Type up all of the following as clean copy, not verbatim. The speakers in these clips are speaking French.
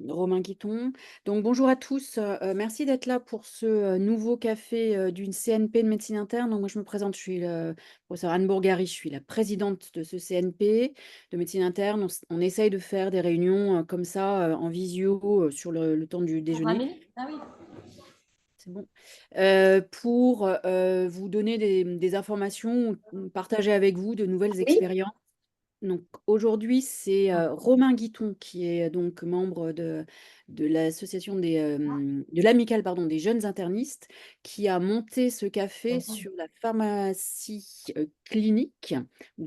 Romain Guiton. Donc bonjour à tous, merci d'être là pour ce, nouveau café, d'une CNP de médecine interne. Donc moi je me présente, je suis le professeure Anne Bourgari, je suis la présidente de ce CNP de médecine interne. On essaye de faire des réunions, comme ça, en visio, sur le temps du Pour 20 déjeuner. minutes? Ah oui. C'est bon. Pour, vous donner des informations, partager avec vous de nouvelles Oui. expériences. Donc aujourd'hui, c'est, Romain Guiton qui est donc membre de l'association de l'amicale pardon, des jeunes internistes, qui a monté ce café sur la pharmacie, clinique ou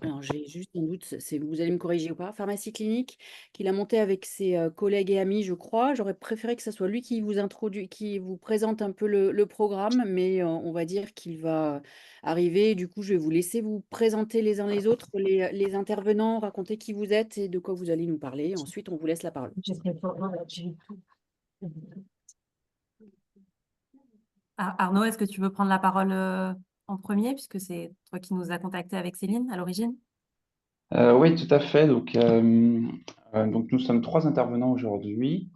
alors j'ai juste un doute, c'est vous allez me corriger ou pas, pharmacie clinique, qu'il a monté avec ses, collègues et amis, je crois. J'aurais préféré que ça soit lui qui vous présente un peu le programme, mais, on va dire qu'il va arriver. Du coup, je vais vous laisser vous présenter les uns les autres, les intervenants, raconter qui vous êtes et de quoi vous allez nous parler. Ensuite, on vous laisse la parole. Arnaud, est-ce que tu veux prendre la parole en premier, puisque c'est toi qui nous as contacté avec Céline à l'origine? Oui, tout à fait. Donc nous sommes trois intervenants aujourd'hui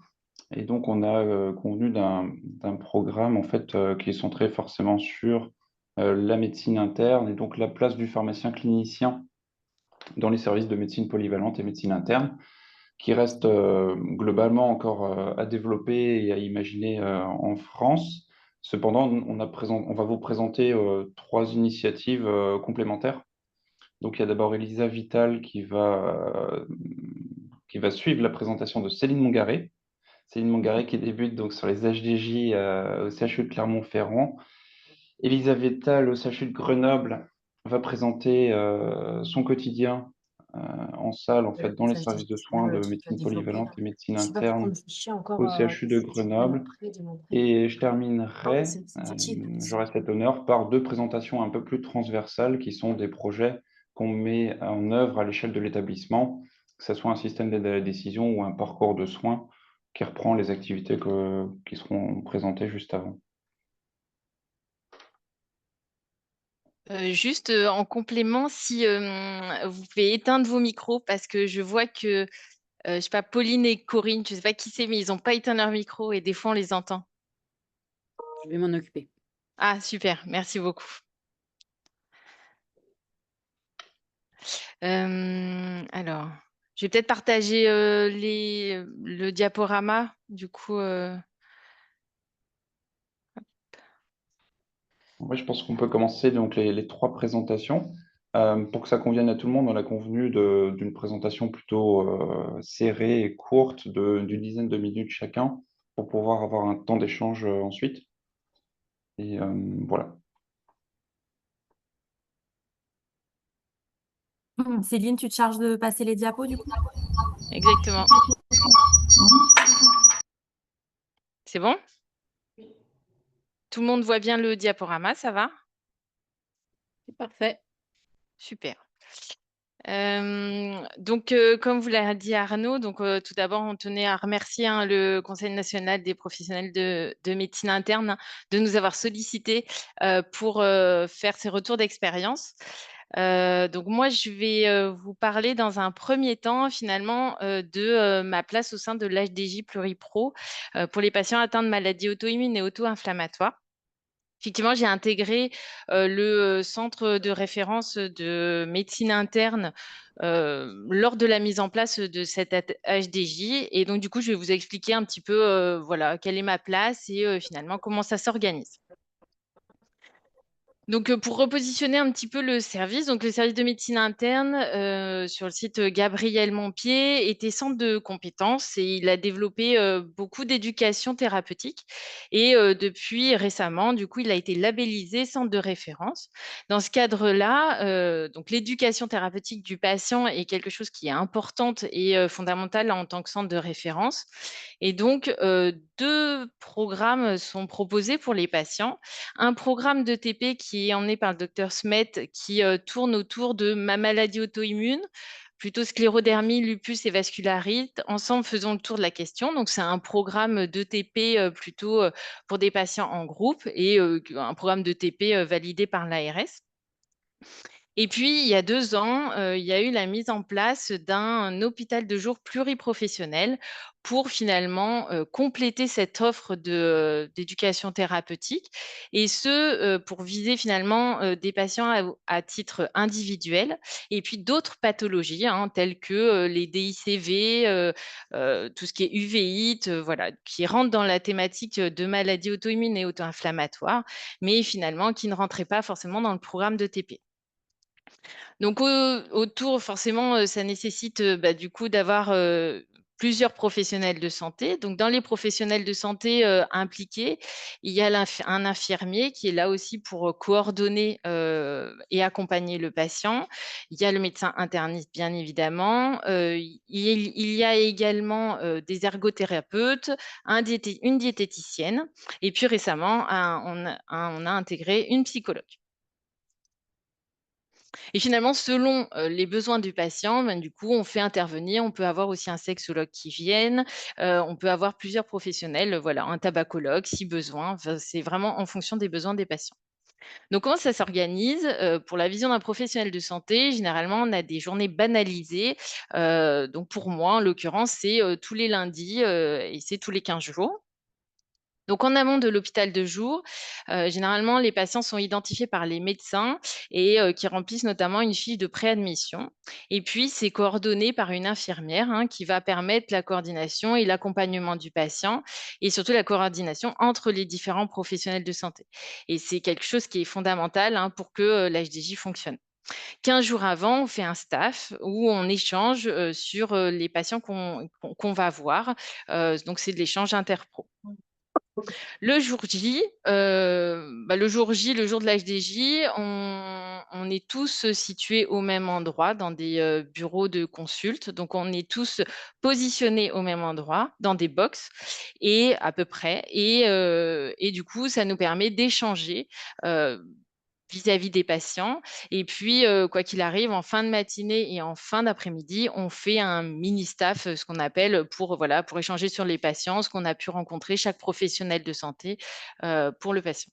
et donc on a convenu d'un programme en fait qui est centré forcément sur la médecine interne et donc la place du pharmacien clinicien dans les services de médecine polyvalente et médecine interne, qui reste globalement encore à développer et à imaginer en France. Cependant, on va vous présenter trois initiatives complémentaires. Donc, il y a d'abord Elisa Vital qui va suivre la présentation de Céline Mongaret. Céline Mongaret qui débute donc sur les HDJ au CHU de Clermont-Ferrand. Elisa Vital au CHU de Grenoble va présenter son quotidien en salle, en fait, dans les Ça, je services dis, de c'est soins le de truc à médecine développer polyvalente là. et médecine Je sais pas pourquoi on interne me fait chier encore au à CHU de de Grenoble. montrer, de montrer. Et je Ah ouais, terminerai, c'est utile. j'aurai cet honneur par deux présentations un peu plus transversales qui sont des projets qu'on met en œuvre à l'échelle de l'établissement, que ce soit un système d'aide à la décision ou un parcours de soins qui reprend les activités qui seront présentées juste avant. Juste en complément, si vous pouvez éteindre vos micros parce que je vois que, je sais pas, Pauline et Corinne, je sais pas qui c'est, mais ils n'ont pas éteint leur micro et des fois on les entend. Je vais m'en occuper. Ah, super, merci beaucoup. Alors, je vais peut-être partager le diaporama, du coup. Ouais, je pense qu'on peut commencer donc les trois présentations. Pour que ça convienne à tout le monde, on a convenu d'une présentation plutôt serrée et courte d'une dizaine de minutes chacun pour pouvoir avoir un temps d'échange ensuite. Et voilà. Céline, tu te charges de passer les diapos du coup? Exactement. C'est bon? Tout le monde voit bien le diaporama, ça va? C'est parfait. Super. Donc, comme vous l'a dit Arnaud, donc, tout d'abord, on tenait à remercier le Conseil national des professionnels de médecine interne de nous avoir sollicités pour faire ces retours d'expérience. Donc, moi, je vais vous parler dans un premier temps, finalement, de ma place au sein de l'HDJ Pluripro pour les patients atteints de maladies auto-immunes et auto-inflammatoires. Effectivement, j'ai intégré le centre de référence de médecine interne lors de la mise en place de cette HDJ. Et donc, du coup, je vais vous expliquer un petit peu voilà, quelle est ma place et finalement comment ça s'organise. Donc, pour repositionner un petit peu le service, donc le service de médecine interne sur le site Gabriel Montpied était centre de compétences et il a développé beaucoup d'éducation thérapeutique. Et depuis récemment, du coup, il a été labellisé centre de référence. Dans ce cadre-là, donc l'éducation thérapeutique du patient est quelque chose qui est importante et fondamentale en tant que centre de référence. Et donc, deux programmes sont proposés pour les patients. Un programme de TP qui est emmené par le docteur Smet, qui tourne autour de ma maladie auto-immune, plutôt sclérodermie, lupus et vascularite. Ensemble, faisons le tour de la question. Donc, c'est un programme de TP plutôt pour des patients en groupe et un programme de TP validé par l'ARS. Et puis, il y a 2 ans, il y a eu la mise en place d'un hôpital de jour pluriprofessionnel pour finalement compléter cette offre d'éducation thérapeutique, et ce, pour viser finalement des patients à titre individuel, et puis d'autres pathologies, hein, telles que les DICV, tout ce qui est uvéite, voilà, qui rentrent dans la thématique de maladies auto-immunes et auto-inflammatoires, mais finalement qui ne rentraient pas forcément dans le programme de TP. Donc autour, forcément, ça nécessite, bah, du coup, d'avoir, plusieurs professionnels de santé. Donc dans les professionnels de santé, impliqués, il y a un infirmier qui est là aussi pour, coordonner, et accompagner le patient. Il y a le médecin interniste, bien évidemment. Il y a également, des ergothérapeutes, une diététicienne, et puis récemment, on a intégré une psychologue. Et finalement, selon, les besoins du patient, ben, du coup, on fait intervenir, on peut avoir aussi un sexologue qui vienne, on peut avoir plusieurs professionnels, voilà, un tabacologue si besoin, enfin, c'est vraiment en fonction des besoins des patients. Donc comment ça s'organise? Pour la vision d'un professionnel de santé, généralement, on a des journées banalisées, donc pour moi, en l'occurrence, c'est, tous les lundis, et c'est tous les 15 jours. Donc, en amont de l'hôpital de jour, généralement, les patients sont identifiés par les médecins et qui remplissent notamment une fiche de préadmission. Et puis, c'est coordonné par une infirmière, hein, qui va permettre la coordination et l'accompagnement du patient, et surtout la coordination entre les différents professionnels de santé. Et c'est quelque chose qui est fondamental, hein, pour que l'HDJ fonctionne. 15 jours avant, on fait un staff où on échange sur les patients qu'on va voir. Donc, c'est de l'échange interpro. Le jour J, le jour de l'HDJ, on est tous situés au même endroit dans des bureaux de consulte. Donc, on est tous positionnés au même endroit dans des box, et à peu près. Et du coup, ça nous permet d'échanger euh, vis-à-vis des patients. Et puis, quoi qu'il arrive, en fin de matinée et en fin d'après-midi, on fait un mini staff, ce qu'on appelle, pour, voilà, pour échanger sur les patients, ce qu'on a pu rencontrer, chaque professionnel de santé, pour le patient.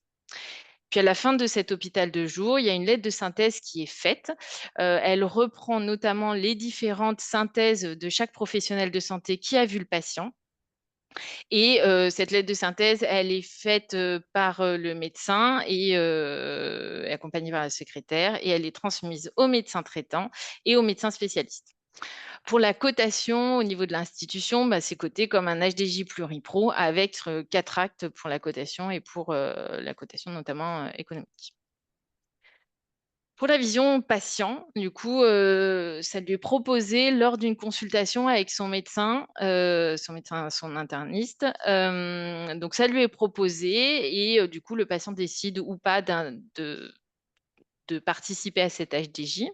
Puis à la fin de cet hôpital de jour, il y a une lettre de synthèse qui est faite. Elle reprend notamment les différentes synthèses de chaque professionnel de santé qui a vu le patient. Et cette lettre de synthèse, elle est faite, par, le médecin, et accompagnée par la secrétaire, et elle est transmise au médecin traitant et au médecin spécialiste. Pour la cotation au niveau de l'institution, bah, c'est coté comme un HDJ pluripro avec 4 actes pour la cotation, et pour, la cotation notamment, économique. Pour la vision patient, du coup, ça lui est proposé lors d'une consultation avec son interniste. Donc ça lui est proposé, et du coup, le patient décide ou pas de participer à cet HDJ.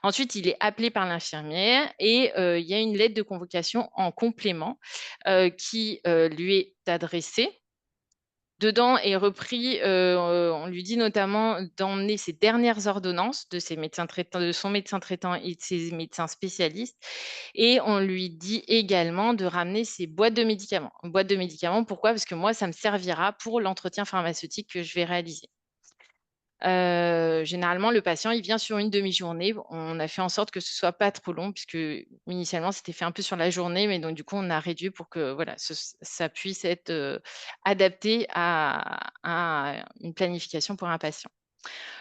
Ensuite, il est appelé par l'infirmière, et il y a une lettre de convocation en complément, qui, lui est adressée. Dedans est repris, on lui dit notamment d'emmener ses dernières ordonnances de son médecin traitant et de ses médecins spécialistes, et on lui dit également de ramener ses boîtes de médicaments. Boîtes de médicaments, pourquoi? Parce que moi, ça me servira pour l'entretien pharmaceutique que je vais réaliser. Généralement, le patient, il vient sur une demi-journée. On a fait en sorte que ce soit pas trop long, puisque initialement, c'était fait un peu sur la journée, mais donc du coup, on a réduit pour que, voilà, ça puisse être, adapté à une planification pour un patient.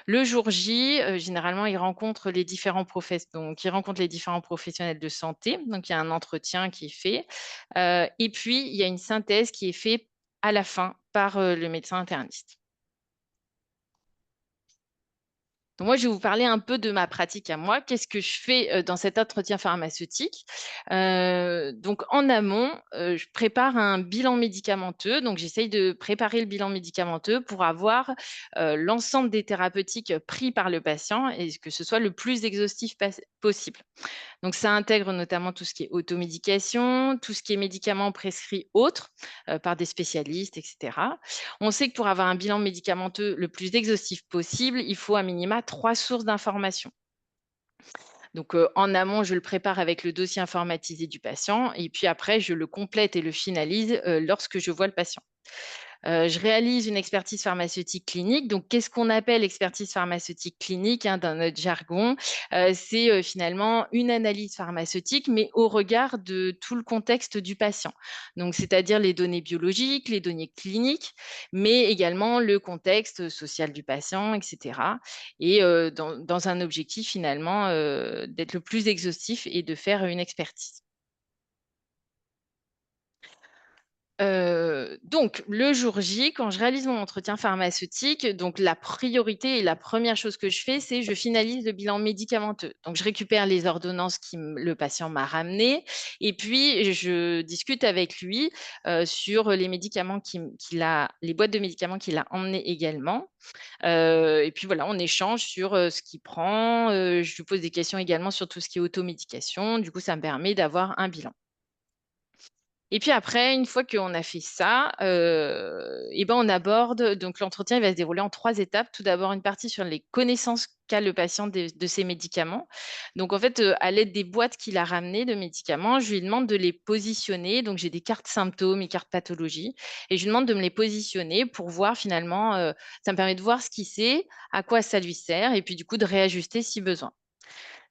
Le jour J, généralement, il rencontre les différents professionnels de santé, donc il y a un entretien qui est fait, et puis il y a une synthèse qui est faite à la fin par, le médecin interniste. Donc moi, je vais vous parler un peu de ma pratique à moi. Qu'est-ce que je fais dans cet entretien pharmaceutique? Donc en amont, je prépare un bilan médicamenteux. Donc j'essaye de préparer le bilan médicamenteux pour avoir l'ensemble des thérapeutiques pris par le patient, et que ce soit le plus exhaustif possible. Donc ça intègre notamment tout ce qui est automédication, tout ce qui est médicaments prescrits autres, par des spécialistes, etc. On sait que pour avoir un bilan médicamenteux le plus exhaustif possible, il faut à minima 3 sources d'informations. Donc, en amont, je le prépare avec le dossier informatisé du patient, et puis après, je le complète et le finalise lorsque je vois le patient. Je réalise une expertise pharmaceutique clinique. Donc, qu'est-ce qu'on appelle expertise pharmaceutique clinique dans notre jargon? C'est finalement une analyse pharmaceutique, mais au regard de tout le contexte du patient. Donc, c'est-à-dire les données biologiques, les données cliniques, mais également le contexte social du patient, etc. Et dans un objectif finalement d'être le plus exhaustif et de faire une expertise. Donc, le jour J, quand je réalise mon entretien pharmaceutique, donc la priorité et la première chose que je fais, c'est je finalise le bilan médicamenteux. Donc, je récupère les ordonnances que le patient m'a ramenées et puis je discute avec lui sur les médicaments les boîtes de médicaments qu'il a emmenées également. Et puis voilà, on échange sur ce qu'il prend. Je lui pose des questions également sur tout ce qui est automédication. Du coup, ça me permet d'avoir un bilan. Et puis après, une fois qu'on a fait ça, et ben on aborde, donc l'entretien il va se dérouler en 3 étapes. Tout d'abord, une partie sur les connaissances qu'a le patient de ses médicaments. Donc en fait, à l'aide des boîtes qu'il a ramenées de médicaments, je lui demande de les positionner. Donc j'ai des cartes symptômes et cartes pathologie. Et je lui demande de me les positionner pour voir finalement, ça me permet de voir ce qu'il sait, à quoi ça lui sert, et puis du coup de réajuster si besoin.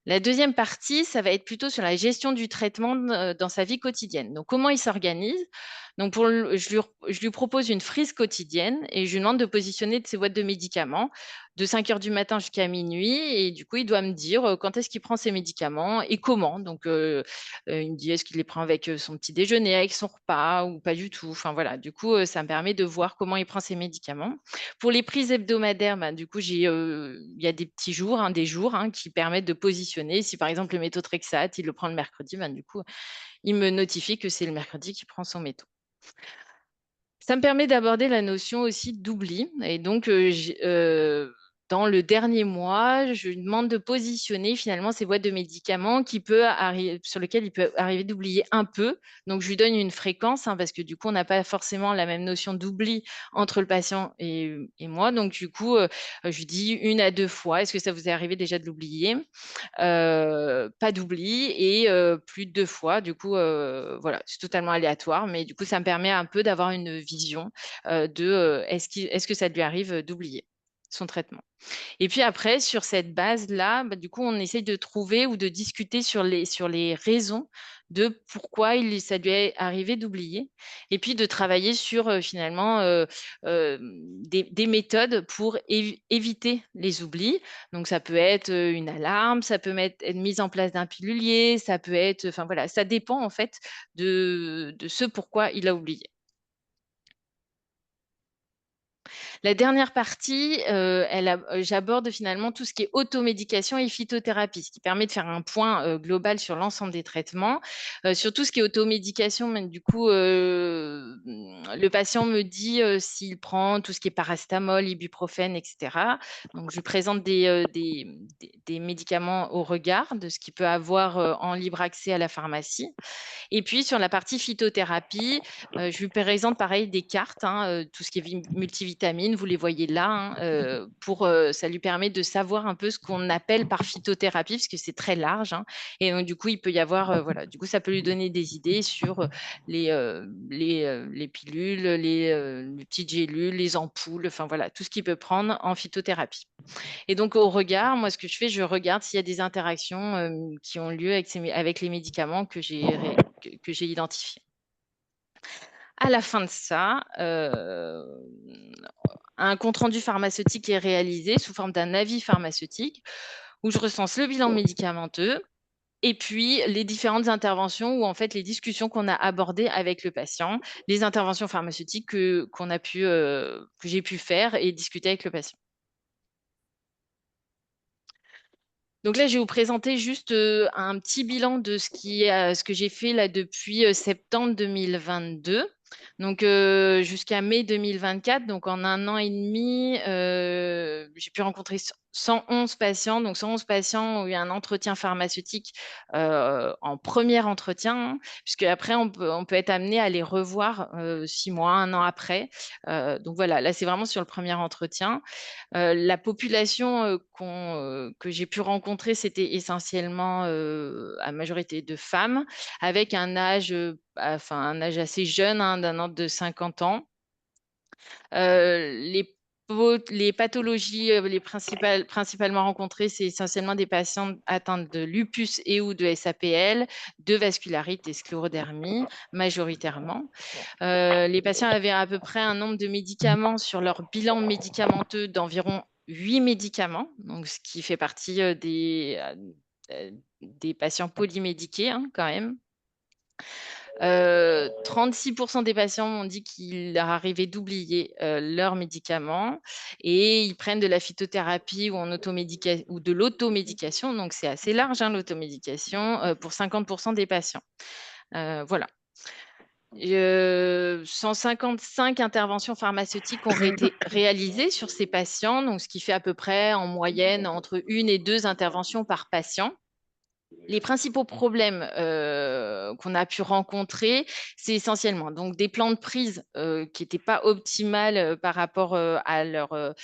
La deuxième partie, ça va être plutôt sur la gestion du traitement dans sa vie quotidienne. Donc, comment il s'organise? Donc, je lui propose une frise quotidienne et je lui demande de positionner de ses boîtes de médicaments de 5 heures du matin jusqu'à minuit. Et du coup, il doit me dire quand est-ce qu'il prend ses médicaments et comment. Donc, il me dit est-ce qu'il les prend avec son petit déjeuner, avec son repas ou pas du tout. Enfin, voilà. Du coup, ça me permet de voir comment il prend ses médicaments. Pour les prises hebdomadaires, du coup, il y a des petits jours, des jours qui permettent de positionner. Si par exemple le méthotrexate, il le prend le mercredi, du coup, il me notifie que c'est le mercredi qu'il prend son métho. Ça me permet d'aborder la notion aussi d'oubli. Et donc, dans le dernier mois, je lui demande de positionner finalement ces boîtes de médicaments sur lesquelles il peut arriver d'oublier un peu. Donc, je lui donne une fréquence parce que du coup, on n'a pas forcément la même notion d'oubli entre le patient et moi. Donc, du coup, je lui dis 1 à 2 fois. Est-ce que ça vous est arrivé déjà de l'oublier? Pas d'oubli et plus de 2 fois. Du coup, voilà, c'est totalement aléatoire, mais du coup, ça me permet un peu d'avoir une vision est-ce que ça lui arrive d'oublier son traitement. Et puis après, sur cette base-là, du coup, on essaye de trouver ou de discuter sur les raisons de pourquoi ça lui est arrivé d'oublier. Et puis de travailler sur finalement des méthodes pour éviter les oublis. Donc ça peut être une alarme, ça peut être mise en place d'un pilulier, ça peut être, enfin voilà, ça dépend en fait de ce pourquoi il a oublié. La dernière partie, j'aborde finalement tout ce qui est automédication et phytothérapie, ce qui permet de faire un point global sur l'ensemble des traitements. Sur tout ce qui est automédication, du coup, le patient me dit s'il prend tout ce qui est paracétamol, ibuprofène, etc. Donc, je lui présente des médicaments au regard de ce qu'il peut avoir en libre accès à la pharmacie. Et puis, sur la partie phytothérapie, je lui présente pareil des cartes, tout ce qui est multivitamines, vous les voyez là, ça lui permet de savoir un peu ce qu'on appelle par phytothérapie, parce que c'est très large. Et donc, du coup, il peut y avoir, voilà, du coup, ça peut lui donner des idées sur les pilules, les petites gélules, les ampoules, enfin voilà, tout ce qu'il peut prendre en phytothérapie. Et donc, au regard, moi, ce que je fais, je regarde s'il y a des interactions qui ont lieu avec les médicaments que j'ai identifiés. À la fin de ça, un compte-rendu pharmaceutique est réalisé sous forme d'un avis pharmaceutique où je recense le bilan médicamenteux et puis les différentes interventions ou en fait les discussions qu'on a abordées avec le patient, les interventions pharmaceutiques que j'ai pu faire et discuter avec le patient. Donc là, je vais vous présenter juste un petit bilan de ce que j'ai fait là depuis septembre 2022. Donc jusqu'à mai 2024, donc en 1 an et demi, j'ai pu rencontrer 111 patients. Donc 111 patients ont eu un entretien pharmaceutique en premier entretien, puisque après on peut être amené à les revoir 6 mois, 1 an après. Donc voilà, là c'est vraiment sur le premier entretien. La population que j'ai pu rencontrer, c'était essentiellement à majorité de femmes, avec un âge assez jeune, d'un ordre de 50 ans. Les pathologies principalement rencontrées, c'est essentiellement des patients atteints de lupus et ou de SAPL, de vascularite et sclérodermie, majoritairement. Les patients avaient à peu près un nombre de médicaments sur leur bilan médicamenteux d'environ 8 médicaments, donc ce qui fait partie des patients polymédiqués, hein, quand même. 36% des patients ont dit qu'il leur arrivait d'oublier leurs médicaments et ils prennent de la phytothérapie ou de l'automédication, donc c'est assez large, hein, l'automédication, pour 50% des patients. Voilà. 155 interventions pharmaceutiques ont été réalisées sur ces patients, donc ce qui fait à peu près en moyenne entre 1 et 2 interventions par patient. Les principaux problèmes qu'on a pu rencontrer, c'est essentiellement donc des plans de prise qui n'étaient pas optimales par rapport à leur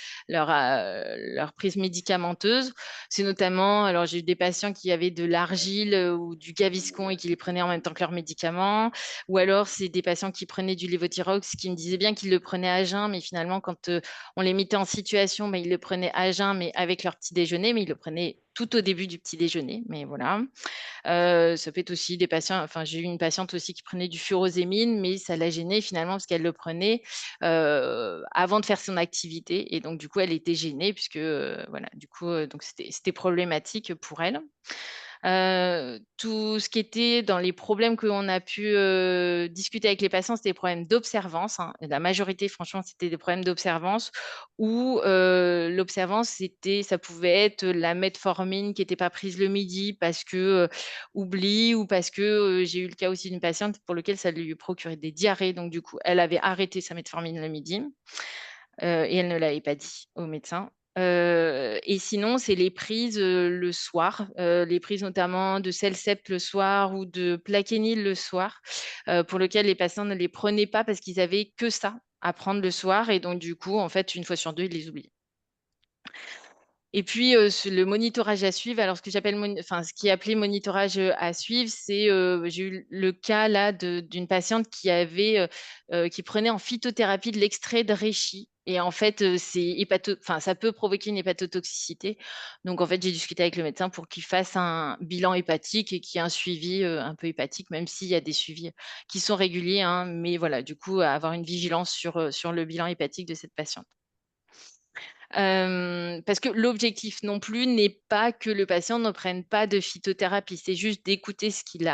prise médicamenteuse. C'est notamment, alors j'ai eu des patients qui avaient de l'argile ou du Gaviscon et qui les prenaient en même temps que leurs médicaments, ou alors c'est des patients qui prenaient du Levothyrox qui me disaient bien qu'ils le prenaient à jeun, mais finalement quand on les mettait en situation, ils le prenaient à jeun, mais avec leur petit déjeuner, mais ils le prenaient tout au début du petit déjeuner, mais voilà. Ça peut être aussi des patients, enfin j'ai eu une patiente aussi qui prenait du furosémine, mais ça la gênait finalement parce qu'elle le prenait avant de faire son activité et donc du coup elle était gênée puisque voilà, du coup donc c'était problématique pour elle. Tout ce qui était dans les problèmes qu'on a pu discuter avec les patients, c'était des problèmes d'observance, hein. La majorité, franchement, c'était des problèmes d'observance où l'observance, ça pouvait être la metformine qui n'était pas prise le midi parce que oubli ou parce que j'ai eu le cas aussi d'une patiente pour laquelle ça lui procurait des diarrhées. Donc, du coup, elle avait arrêté sa metformine le midi et elle ne l'avait pas dit au médecin. Et sinon, c'est les prises le soir, les prises notamment de Celcept le soir ou de Plaquenil le soir, pour lequel les patients ne les prenaient pas parce qu'ils avaient que ça à prendre le soir. Et donc, du coup, en fait, une fois sur deux, ils les oublient. Et puis, le monitorage à suivre, alors ce que j'appelle, ce qui est appelé monitorage à suivre, c'est, j'ai eu le cas là d'une patiente qui prenait en phytothérapie de l'extrait de reishi. Et en fait, ça peut provoquer une hépatotoxicité. Donc, en fait, j'ai discuté avec le médecin pour qu'il fasse un bilan hépatique et qu'il y ait un suivi un peu hépatique, même s'il y a des suivis qui sont réguliers, hein. Mais voilà, du coup, avoir une vigilance sur le bilan hépatique de cette patiente. Parce que l'objectif non plus n'est pas que le patient ne prenne pas de phytothérapie, c'est juste d'écouter ce qu'il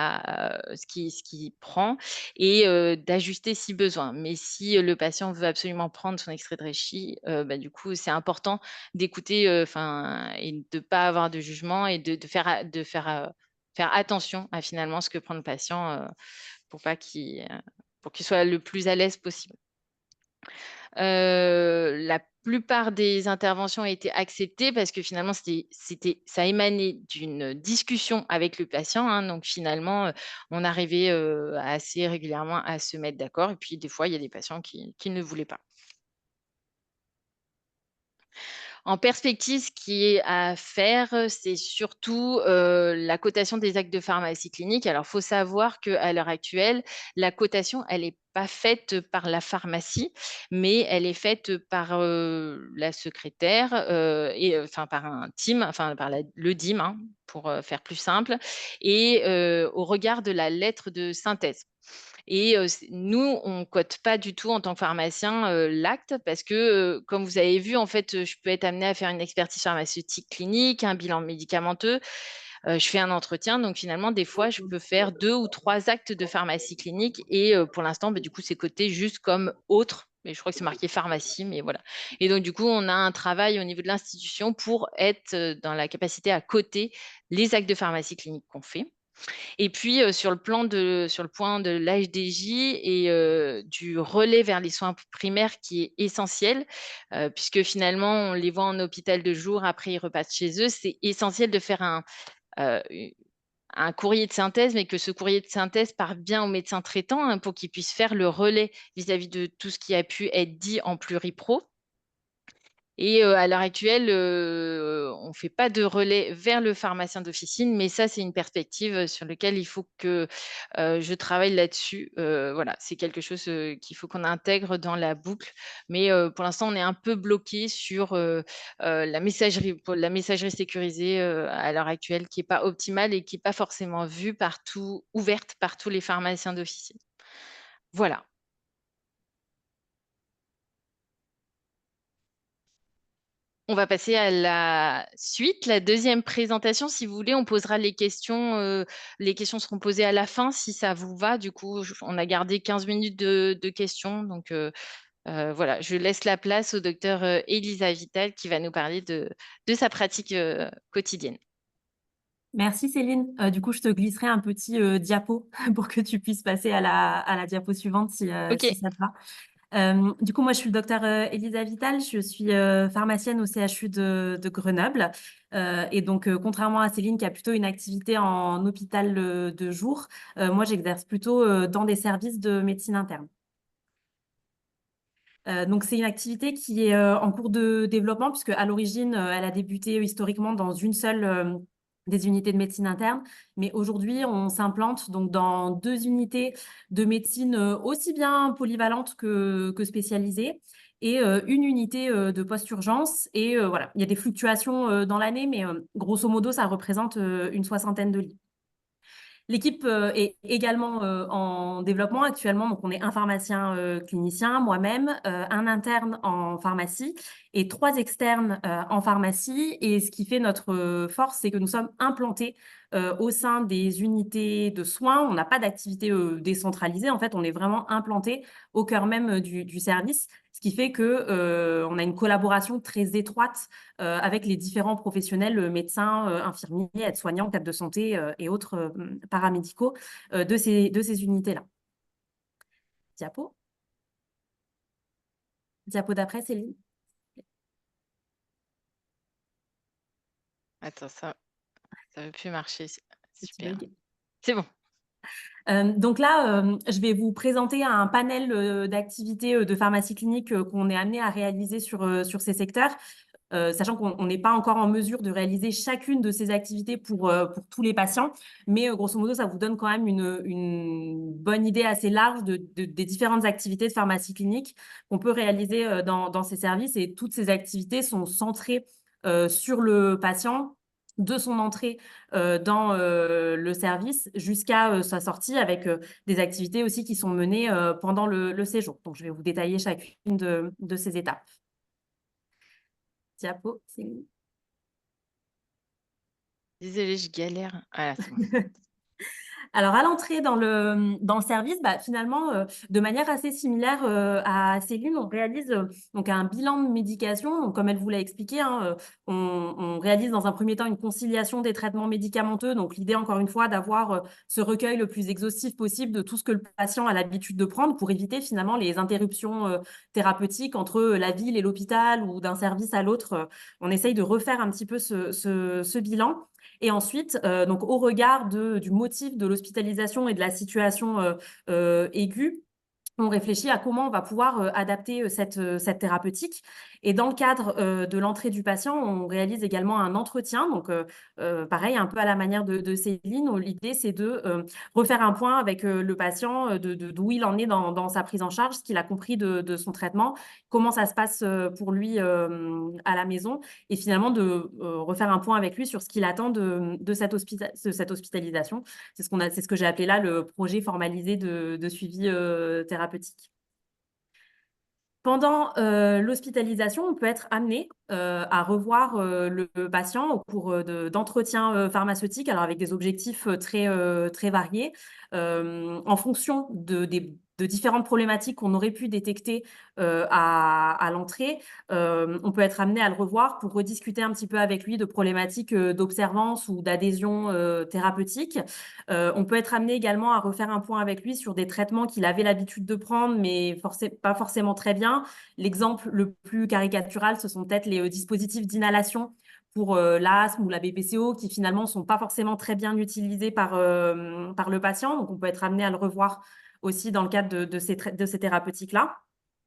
prend et d'ajuster si besoin. Mais si le patient veut absolument prendre son extrait de reishi, du coup, c'est important d'écouter, et de ne pas avoir de jugement et de faire attention à finalement ce que prend le patient, pour pas pour qu'il soit le plus à l'aise possible. La plupart des interventions ont été acceptées parce que finalement, ça émanait d'une discussion avec le patient, hein. Donc finalement, on arrivait assez régulièrement à se mettre d'accord. Et puis des fois, il y a des patients qui ne voulaient pas. En perspective, ce qui est à faire, c'est surtout la cotation des actes de pharmacie clinique. Alors, il faut savoir qu'à l'heure actuelle, la cotation, elle n'est pas faite par la pharmacie, mais elle est faite par la secrétaire par un team, enfin par le DIM, hein, pour faire plus simple, et au regard de la lettre de synthèse. Et nous, on ne cote pas du tout en tant que pharmacien l'acte parce que, comme vous avez vu, en fait, je peux être amenée à faire une expertise pharmaceutique clinique, un bilan médicamenteux. Je fais un entretien, donc finalement, des fois, je peux faire 2 ou 3 actes de pharmacie clinique et pour l'instant, du coup, c'est coté juste comme autre. Mais je crois que c'est marqué pharmacie, mais voilà. Et donc, du coup, on a un travail au niveau de l'institution pour être dans la capacité à coter les actes de pharmacie clinique qu'on fait. Et puis, sur le point de l'HDJ et du relais vers les soins primaires qui est essentiel, puisque finalement, on les voit en hôpital de jour, après ils repassent chez eux. C'est essentiel de faire un courrier de synthèse, mais que ce courrier de synthèse parte bien au médecin traitant, hein, pour qu'il puisse faire le relais vis-à-vis de tout ce qui a pu être dit en pluripro. Et à l'heure actuelle, on ne fait pas de relais vers le pharmacien d'officine, mais ça, c'est une perspective sur laquelle il faut que je travaille là-dessus. Voilà, c'est quelque chose qu'il faut qu'on intègre dans la boucle. Mais pour l'instant, on est un peu bloqué sur la messagerie sécurisée à l'heure actuelle, qui n'est pas optimale et qui n'est pas forcément vue partout, ouverte par tous les pharmaciens d'officine. Voilà. On va passer à la suite, la deuxième présentation. Si vous voulez, on posera les questions. Les questions seront posées à la fin, si ça vous va. Du coup, on a gardé 15 minutes de questions. Donc, voilà, je laisse la place au docteur Elisa Vital qui va nous parler de sa pratique quotidienne. Merci Céline. Du coup, je te glisserai un petit diapo pour que tu puisses passer à la diapo suivante si OK. ça te va. Du coup, moi, je suis le docteur Elisa Vital. Je suis pharmacienne au CHU de Grenoble. Et donc, contrairement à Céline qui a plutôt une activité en hôpital de jour, moi, j'exerce plutôt dans des services de médecine interne. Donc, c'est une activité qui est en cours de développement puisque à l'origine, elle a débuté historiquement dans une seule des unités de médecine interne. Mais aujourd'hui, on s'implante donc dans 2 unités de médecine aussi bien polyvalentes que spécialisées et une unité de post-urgence. Et voilà, il y a des fluctuations dans l'année, mais grosso modo, ça représente une 60aine de lits. L'équipe est également en développement actuellement. Donc, on est un pharmacien clinicien, moi-même, un interne en pharmacie et 3 externes en pharmacie. Et ce qui fait notre force, c'est que nous sommes implantés au sein des unités de soins. On n'a pas d'activité décentralisée. En fait, on est vraiment implantés au cœur même du service, ce qui fait que on a une collaboration très étroite avec les différents professionnels, médecins, infirmiers, aides-soignants, cadres de santé et autres paramédicaux de ces unités-là. Diapo. Diapo d'après, Céline. Attends, ça ne veut plus marcher. Petit Super. bug. C'est bon. Donc là, je vais vous présenter un panel d'activités de pharmacie clinique qu'on est amené à réaliser sur ces secteurs. Sachant qu'on n'est pas encore en mesure de réaliser chacune de ces activités pour tous les patients. Mais grosso modo, ça vous donne quand même une bonne idée assez large des différentes activités de pharmacie clinique qu'on peut réaliser dans ces services. Et toutes ces activités sont centrées sur le patient, de son entrée dans le service jusqu'à sa sortie, avec des activités aussi qui sont menées pendant le séjour. Donc, je vais vous détailler chacune de ces étapes. Diapo, Céline. Désolée, je galère. Ah, c'est bon. Alors, à l'entrée dans le service, finalement, de manière assez similaire à Céline, on réalise donc un bilan de médication. Donc, comme elle vous l'a expliqué, hein, on réalise dans un premier temps une conciliation des traitements médicamenteux. Donc, l'idée, encore une fois, d'avoir ce recueil le plus exhaustif possible de tout ce que le patient a l'habitude de prendre pour éviter finalement les interruptions thérapeutiques entre la ville et l'hôpital ou d'un service à l'autre. On essaye de refaire un petit peu ce bilan. Et ensuite, donc au regard du motif de l'hospitalisation et de la situation aiguë, on réfléchit à comment on va pouvoir adapter cette thérapeutique. Et dans le cadre de l'entrée du patient, on réalise également un entretien. Donc, pareil, un peu à la manière de Céline, l'idée, c'est de refaire un point avec le patient, d'où il en est dans sa prise en charge, ce qu'il a compris de son traitement, comment ça se passe pour lui à la maison, et finalement de refaire un point avec lui sur ce qu'il attend de cette hospitalisation. C'est ce que j'ai appelé là le projet formalisé de suivi thérapeutique. Pendant l'hospitalisation, on peut être amené à revoir le patient au cours d'entretiens pharmaceutiques, alors avec des objectifs très variés, en fonction de différentes problématiques qu'on aurait pu détecter à l'entrée. On peut être amené à le revoir pour rediscuter un petit peu avec lui de problématiques d'observance ou d'adhésion thérapeutique. On peut être amené également à refaire un point avec lui sur des traitements qu'il avait l'habitude de prendre, mais pas forcément très bien. L'exemple le plus caricatural, ce sont peut-être les dispositifs d'inhalation pour l'asthme ou la BPCO qui finalement ne sont pas forcément très bien utilisés par le patient. Donc, on peut être amené à le revoir aussi dans le cadre de ces thérapeutiques-là.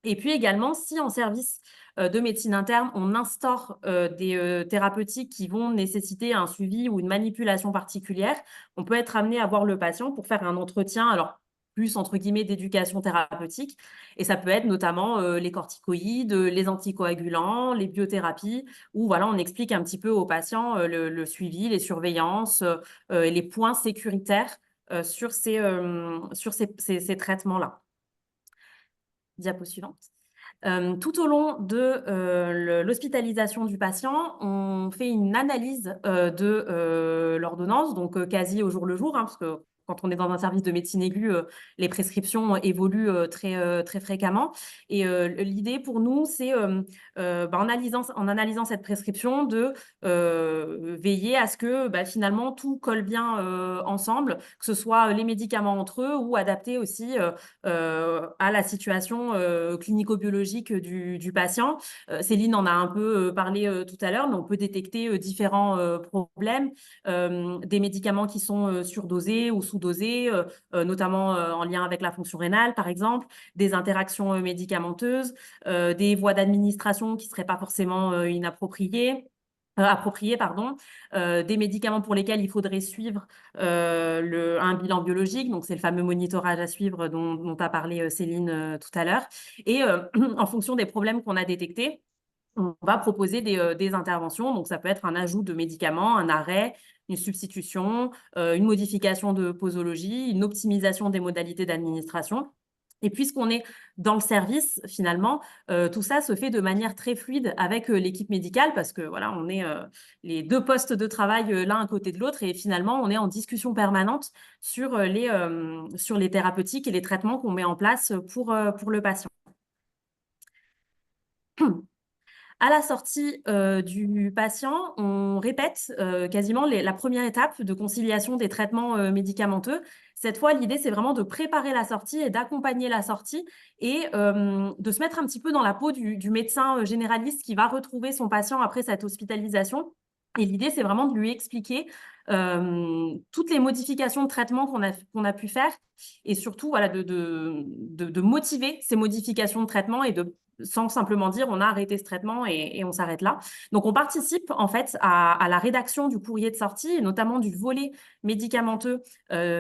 Et puis également, si en service de médecine interne, on instaure des thérapeutiques qui vont nécessiter un suivi ou une manipulation particulière, on peut être amené à voir le patient pour faire un entretien, alors plus entre guillemets d'éducation thérapeutique. Et ça peut être notamment les corticoïdes, les anticoagulants, les biothérapies, où voilà, on explique un petit peu aux patients le suivi, les surveillances, et les points sécuritaires sur ces traitements-là. Diapo suivante. Tout au long de l'hospitalisation du patient, on fait une analyse de l'ordonnance, donc quasi au jour le jour, hein, parce que quand on est dans un service de médecine aiguë, les prescriptions évoluent très fréquemment. Et l'idée pour nous, c'est en analysant cette prescription, de veiller à ce que finalement tout colle bien ensemble, que ce soit les médicaments entre eux ou adapter aussi à la situation clinico-biologique du patient. Céline en a un peu parlé tout à l'heure, mais on peut détecter différents problèmes, des médicaments qui sont surdosés ou sous-dosés, notamment en lien avec la fonction rénale, par exemple, des interactions médicamenteuses, des voies d'administration qui ne seraient pas forcément appropriées, pardon, des médicaments pour lesquels il faudrait suivre un bilan biologique, donc c'est le fameux monitorage à suivre dont a parlé Céline tout à l'heure. Et en fonction des problèmes qu'on a détectés, on va proposer des interventions. Donc ça peut être un ajout de médicaments, un arrêt, une substitution, une modification de posologie, une optimisation des modalités d'administration. Et puisqu'on est dans le service, finalement, tout ça se fait de manière très fluide avec l'équipe médicale, parce que voilà, on est les deux postes de travail l'un à côté de l'autre, et finalement, on est en discussion permanente sur les thérapeutiques et les traitements qu'on met en place pour le patient. À la sortie du patient, on répète quasiment la première étape de conciliation des traitements médicamenteux. Cette fois, l'idée, c'est vraiment de préparer la sortie et d'accompagner la sortie, et de se mettre un petit peu dans la peau du médecin généraliste qui va retrouver son patient après cette hospitalisation. Et l'idée, c'est vraiment de lui expliquer toutes les modifications de traitement qu'on a pu faire, et surtout voilà, de motiver ces modifications de traitement, et sans simplement dire on a arrêté ce traitement et on s'arrête là. Donc, on participe en fait à la rédaction du courrier de sortie, et notamment du volet médicamenteux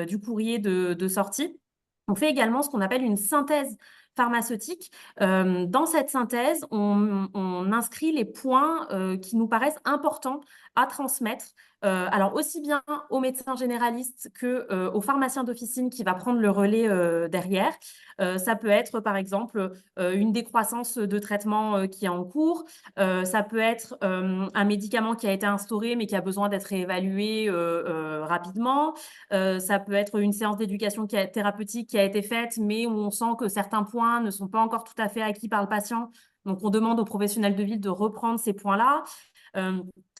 du courrier de sortie. On fait également ce qu'on appelle une synthèse pharmaceutique. Dans cette synthèse, on inscrit les points qui nous paraissent importants à transmettre, alors aussi bien au médecin généraliste qu'au pharmacien d'officine qui va prendre le relais derrière. Ça peut être, par exemple, une décroissance de traitement qui est en cours. Ça peut être un médicament qui a été instauré mais qui a besoin d'être évalué rapidement. Ça peut être une séance d'éducation thérapeutique qui a été faite, mais où on sent que certains points ne sont pas encore tout à fait acquis par le patient. Donc, on demande aux professionnels de ville de reprendre ces points-là.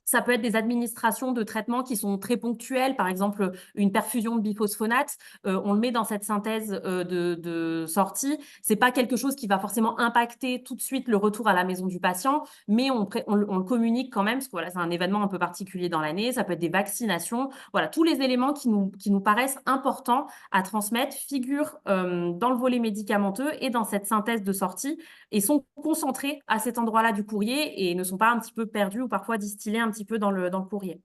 Ça peut être des administrations de traitements qui sont très ponctuelles, par exemple une perfusion de biphosphonate. On le met dans cette synthèse de sortie. C'est pas quelque chose qui va forcément impacter tout de suite le retour à la maison du patient, mais on le communique quand même, parce que voilà, c'est un événement un peu particulier dans l'année. Ça peut être des vaccinations. Voilà, tous les éléments qui nous paraissent importants à transmettre figurent dans le volet médicamenteux et dans cette synthèse de sortie, et sont concentrés à cet endroit-là du courrier, et ne sont pas un petit peu perdus ou parfois distillés un petit peu dans le courrier.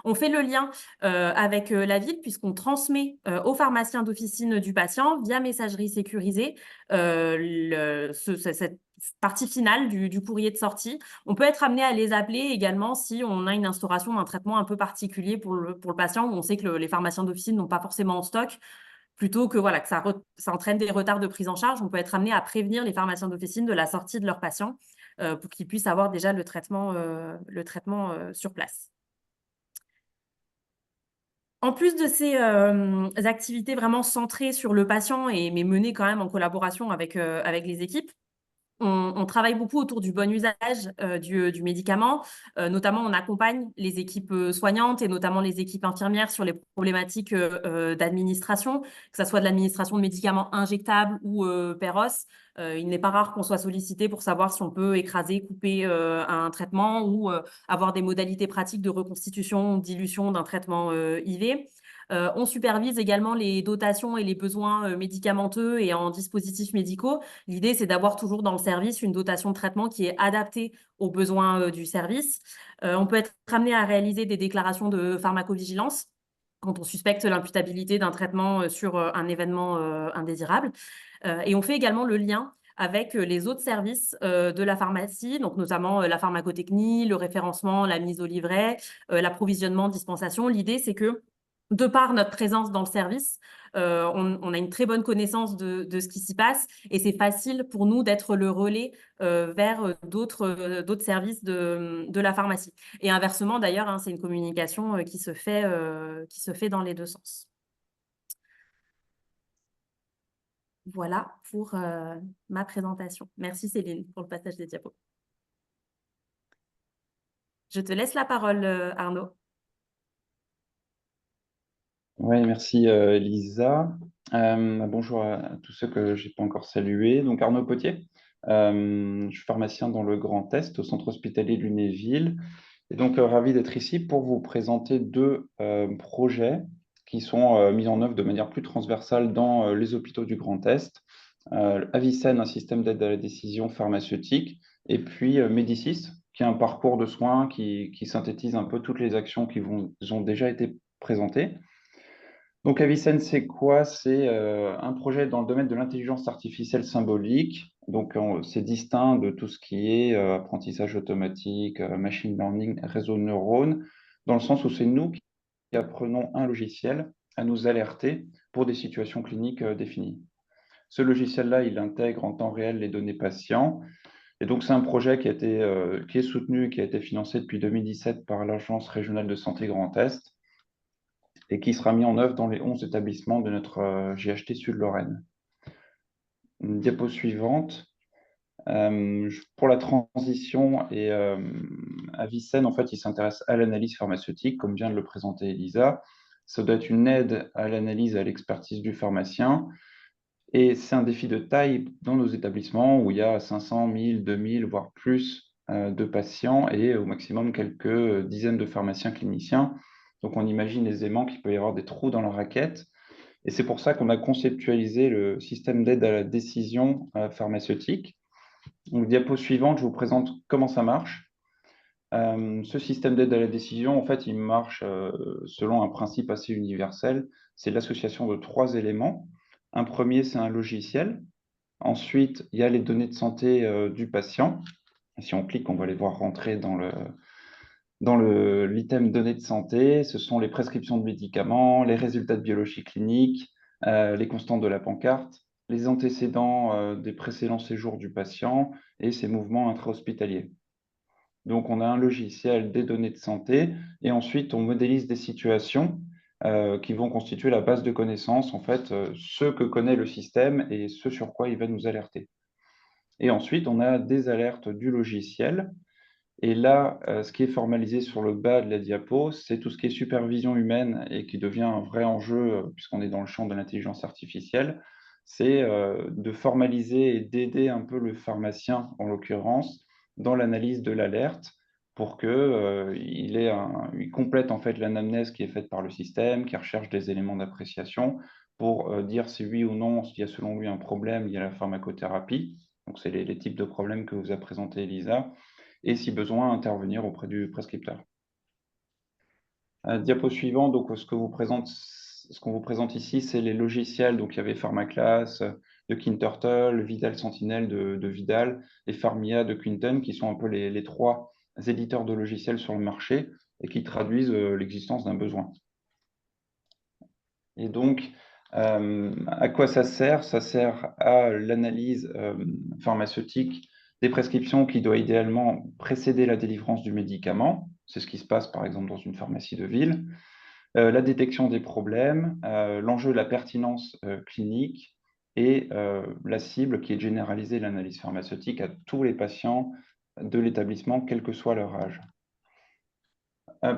On fait le lien avec la ville, puisqu'on transmet aux pharmaciens d'officine du patient, via messagerie sécurisée, cette partie finale du courrier de sortie. On peut être amené à les appeler également si on a une instauration d'un traitement un peu particulier pour le patient, où on sait que les pharmaciens d'officine n'ont pas forcément en stock. Plutôt que, voilà, que ça entraîne des retards de prise en charge, on peut être amené à prévenir les pharmaciens d'officine de la sortie de leurs patients pour qu'ils puissent avoir déjà le traitement sur place. En plus de ces activités vraiment centrées sur le patient, mais menées quand même en collaboration avec les équipes, on travaille beaucoup autour du bon usage du médicament. Notamment, on accompagne les équipes soignantes et notamment les équipes infirmières sur les problématiques d'administration, que ce soit de l'administration de médicaments injectables ou PEROS. Il n'est pas rare qu'on soit sollicité pour savoir si on peut écraser, couper un traitement, ou avoir des modalités pratiques de reconstitution ou dilution d'un traitement IV. On supervise également les dotations et les besoins médicamenteux et en dispositifs médicaux. L'idée, c'est d'avoir toujours dans le service une dotation de traitement qui est adaptée aux besoins du service. On peut être amené à réaliser des déclarations de pharmacovigilance quand on suspecte l'imputabilité d'un traitement sur un événement indésirable. Et on fait également le lien avec les autres services de la pharmacie, donc notamment la pharmacotechnie, le référencement, la mise au livret, l'approvisionnement, dispensation. L'idée, c'est que de par notre présence dans le service, on a une très bonne connaissance de ce qui s'y passe et c'est facile pour nous d'être le relais vers d'autres services de la pharmacie. Et inversement, d'ailleurs, hein, c'est une communication qui se fait dans les deux sens. Voilà pour ma présentation. Merci Céline pour le passage des diapos. Je te laisse la parole, Arnaud. Oui, merci Elisa. Bonjour à tous ceux que je n'ai pas encore salués. Donc Arnaud Potier, je suis pharmacien dans le Grand Est au centre hospitalier de Lunéville. Et donc ravi d'être ici pour vous présenter deux projets qui sont mis en œuvre de manière plus transversale dans les hôpitaux du Grand Est. Avicenne, un système d'aide à la décision pharmaceutique, et puis Médicis, qui est un parcours de soins qui synthétise un peu toutes les actions qui ont déjà été présentées. Donc Avicenne, c'est quoi? C'est un projet dans le domaine de l'intelligence artificielle symbolique. Donc c'est distinct de tout ce qui est apprentissage automatique, machine learning, réseau de neurones, dans le sens où c'est nous qui apprenons un logiciel à nous alerter pour des situations cliniques définies. Ce logiciel-là, il intègre en temps réel les données patients. Et donc c'est un projet qui est soutenu, qui a été financé depuis 2017 par l'Agence régionale de santé Grand Est, et qui sera mis en œuvre dans les 11 établissements de notre GHT Sud-Lorraine. Une diapo suivante. Pour la transition, et Avicenne, en fait, il s'intéresse à l'analyse pharmaceutique, comme vient de le présenter Elisa. Ça doit être une aide à l'analyse et à l'expertise du pharmacien. Et c'est un défi de taille dans nos établissements où il y a 500, 1000, 2000, voire plus de patients et au maximum quelques dizaines de pharmaciens cliniciens. Donc on imagine aisément qu'il peut y avoir des trous dans la raquette. Et c'est pour ça qu'on a conceptualisé le système d'aide à la décision pharmaceutique. Donc, diapo suivante, je vous présente comment ça marche. Ce système d'aide à la décision, en fait, il marche selon un principe assez universel. C'est l'association de trois éléments. Un premier, c'est un logiciel. Ensuite, il y a les données de santé du patient. Si on clique, on va les voir rentrer dans l'item données de santé. Ce sont les prescriptions de médicaments, les résultats de biologie clinique, les constantes de la pancarte, les antécédents des précédents séjours du patient et ses mouvements intra-hospitaliers. Donc, on a un logiciel des données de santé et ensuite, on modélise des situations qui vont constituer la base de connaissances, en fait, ce que connaît le système et ce sur quoi il va nous alerter. Et ensuite, on a des alertes du logiciel. Et là, ce qui est formalisé sur le bas de la diapo, c'est tout ce qui est supervision humaine et qui devient un vrai enjeu, puisqu'on est dans le champ de l'intelligence artificielle, c'est de formaliser et d'aider un peu le pharmacien, en l'occurrence, dans l'analyse de l'alerte pour qu'il complète en fait l'anamnèse qui est faite par le système, qui recherche des éléments d'appréciation pour dire si oui ou non, s'il y a selon lui un problème, il y a la pharmacothérapie. Donc, c'est les types de problèmes que vous a présenté Elisa, et si besoin, intervenir auprès du prescripteur. Diapo suivant, donc ce qu'on vous présente ici, c'est les logiciels. Donc il y avait Pharmaclass de KinTurtle, Vidal Sentinel de Vidal et Pharmia de Quinton, qui sont un peu les trois éditeurs de logiciels sur le marché et qui traduisent l'existence d'un besoin. Et donc, à quoi ça sert? Ça sert à l'analyse pharmaceutique des prescriptions qui doit idéalement précéder la délivrance du médicament. C'est ce qui se passe par exemple dans une pharmacie de ville. La détection des problèmes, l'enjeu de la pertinence clinique et la cible qui est de généraliser l'analyse pharmaceutique à tous les patients de l'établissement, quel que soit leur âge.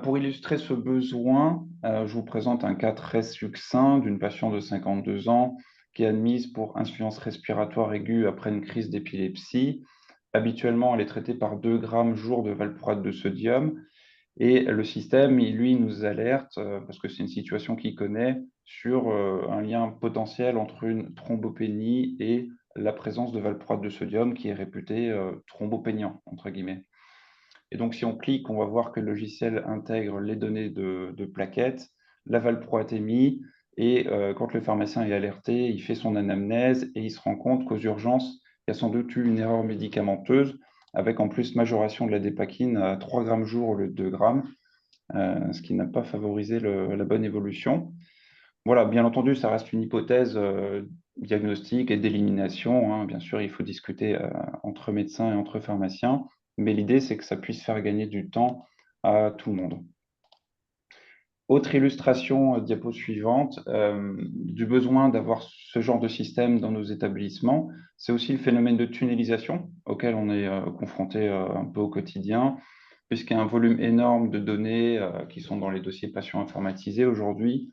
Pour illustrer ce besoin, je vous présente un cas très succinct d'une patiente de 52 ans qui est admise pour insuffisance respiratoire aiguë après une crise d'épilepsie. Habituellement, elle est traitée par 2 grammes jour de valproate de sodium. Et le système, lui, nous alerte, parce que c'est une situation qu'il connaît, sur un lien potentiel entre une thrombopénie et la présence de valproate de sodium qui est réputé thrombopéniant, entre guillemets. Et donc, si on clique, on va voir que le logiciel intègre les données de plaquettes, la valproatémie, et quand le pharmacien est alerté, il fait son anamnèse et il se rend compte qu'aux urgences, il y a sans doute eu une erreur médicamenteuse, avec en plus majoration de la dépakine à 3 grammes jour au lieu de 2 grammes, ce qui n'a pas favorisé la bonne évolution. Voilà, bien entendu, ça reste une hypothèse diagnostique et d'élimination, hein. Bien sûr, il faut discuter entre médecins et entre pharmaciens, mais l'idée, c'est que ça puisse faire gagner du temps à tout le monde. Autre illustration, diapo suivante, du besoin d'avoir ce genre de système dans nos établissements, c'est aussi le phénomène de tunnelisation auquel on est confronté un peu au quotidien, puisqu'il y a un volume énorme de données qui sont dans les dossiers patients informatisés aujourd'hui,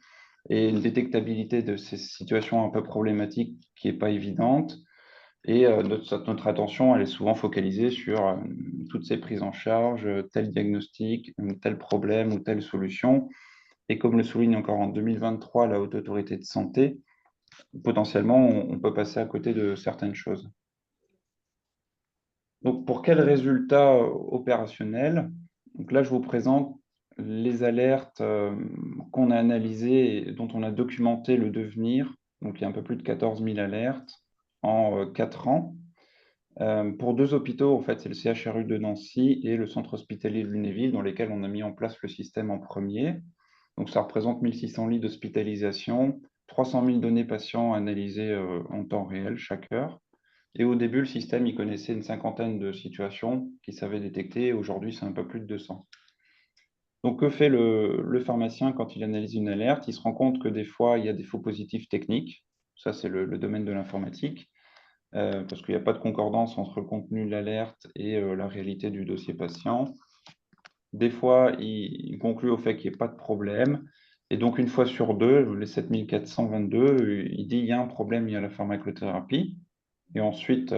et une détectabilité de ces situations un peu problématiques qui n'est pas évidente. Et notre attention, elle est souvent focalisée sur toutes ces prises en charge, tel diagnostic, tel problème ou telle solution. Et comme le souligne encore en 2023 la Haute Autorité de Santé, potentiellement, on peut passer à côté de certaines choses. Donc, pour quels résultats opérationnels? Donc là, je vous présente les alertes qu'on a analysées et dont on a documenté le devenir. Donc, il y a un peu plus de 14 000 alertes en 4 ans. Pour 2 hôpitaux, en fait, c'est le CHRU de Nancy et le centre hospitalier de Lunéville, dans lesquels on a mis en place le système en premier. Donc, ça représente 1600 lits d'hospitalisation, 300 000 données patients analysées en temps réel chaque heure. Et au début, le système, il connaissait une cinquantaine de situations qu'il savait détecter. Aujourd'hui, c'est un peu plus de 200. Donc, que fait le pharmacien quand il analyse une alerte? Il se rend compte que des fois, il y a des faux positifs techniques. Ça, c'est le domaine de l'informatique, parce qu'il n'y a pas de concordance entre le contenu de l'alerte et la réalité du dossier patient. Des fois, il conclut au fait qu'il n'y ait pas de problème. Et donc, une fois sur deux, les 7422, il dit il y a un problème, il y a la pharmacothérapie. Et ensuite,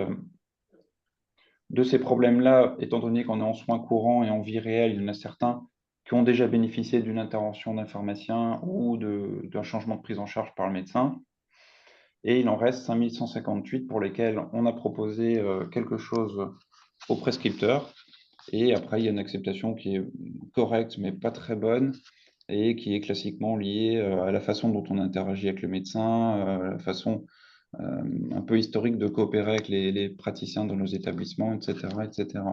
de ces problèmes-là, étant donné qu'on est en soins courants et en vie réelle, il y en a certains qui ont déjà bénéficié d'une intervention d'un pharmacien ou d'un changement de prise en charge par le médecin. Et il en reste 5158 pour lesquels on a proposé quelque chose au prescripteur. Et après, il y a une acceptation qui est correcte, mais pas très bonne, et qui est classiquement liée à la façon dont on interagit avec le médecin, la façon un peu historique de coopérer avec les praticiens dans nos établissements, etc., etc.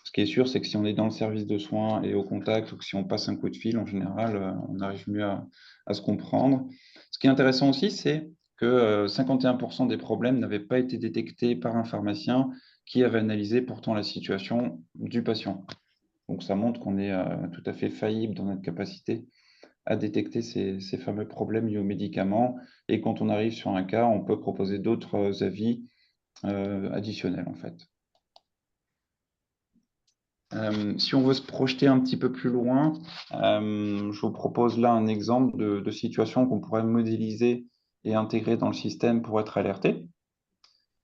Ce qui est sûr, c'est que si on est dans le service de soins et au contact, ou que si on passe un coup de fil, en général, on arrive mieux à se comprendre. Ce qui est intéressant aussi, c'est que 51% des problèmes n'avaient pas été détectés par un pharmacien qui avait analysé pourtant la situation du patient. Donc ça montre qu'on est tout à fait faillible dans notre capacité à détecter ces fameux problèmes liés aux médicaments. Et quand on arrive sur un cas, on peut proposer d'autres avis additionnels, en fait. Si on veut se projeter un petit peu plus loin, je vous propose là un exemple de situation qu'on pourrait modéliser et intégrer dans le système pour être alerté.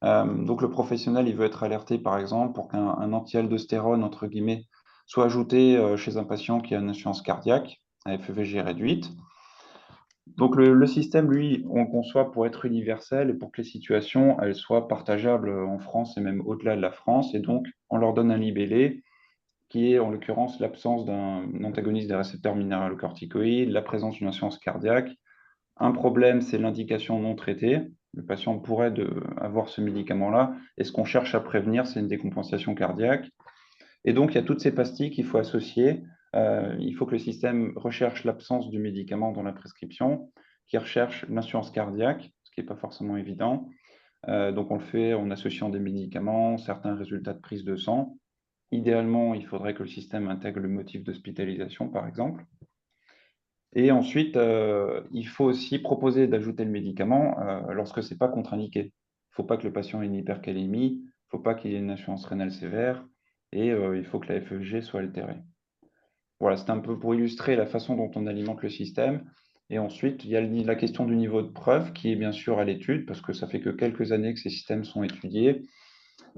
Donc le professionnel, il veut être alerté, par exemple, pour qu'un anti-aldostérone, entre guillemets, soit ajouté chez un patient qui a une insuffisance cardiaque, à FEVG réduite. Donc le système, lui, on le conçoit pour être universel et pour que les situations, elles soient partageables en France et même au-delà de la France. Et donc, on leur donne un libellé qui est en l'occurrence l'absence d'un antagoniste des récepteurs minéralocorticoïdes, la présence d'une insuffisance cardiaque. Un problème, c'est l'indication non traitée. Le patient pourrait avoir ce médicament-là, et ce qu'on cherche à prévenir, c'est une décompensation cardiaque. Et donc, il y a toutes ces pastilles qu'il faut associer. Il faut que le système recherche l'absence du médicament dans la prescription, qui recherche l'insuffisance cardiaque, ce qui n'est pas forcément évident. Donc, on le fait en associant des médicaments, certains résultats de prise de sang. Idéalement, il faudrait que le système intègre le motif d'hospitalisation, par exemple. Et ensuite, il faut aussi proposer d'ajouter le médicament lorsque ce n'est pas contre-indiqué. Il ne faut pas que le patient ait une hypercalémie, il ne faut pas qu'il y ait une insuffisance rénale sévère, et il faut que la FEG soit altérée. Voilà, c'est un peu pour illustrer la façon dont on alimente le système. Et ensuite, il y a la question du niveau de preuve qui est bien sûr à l'étude, parce que ça fait que quelques années que ces systèmes sont étudiés.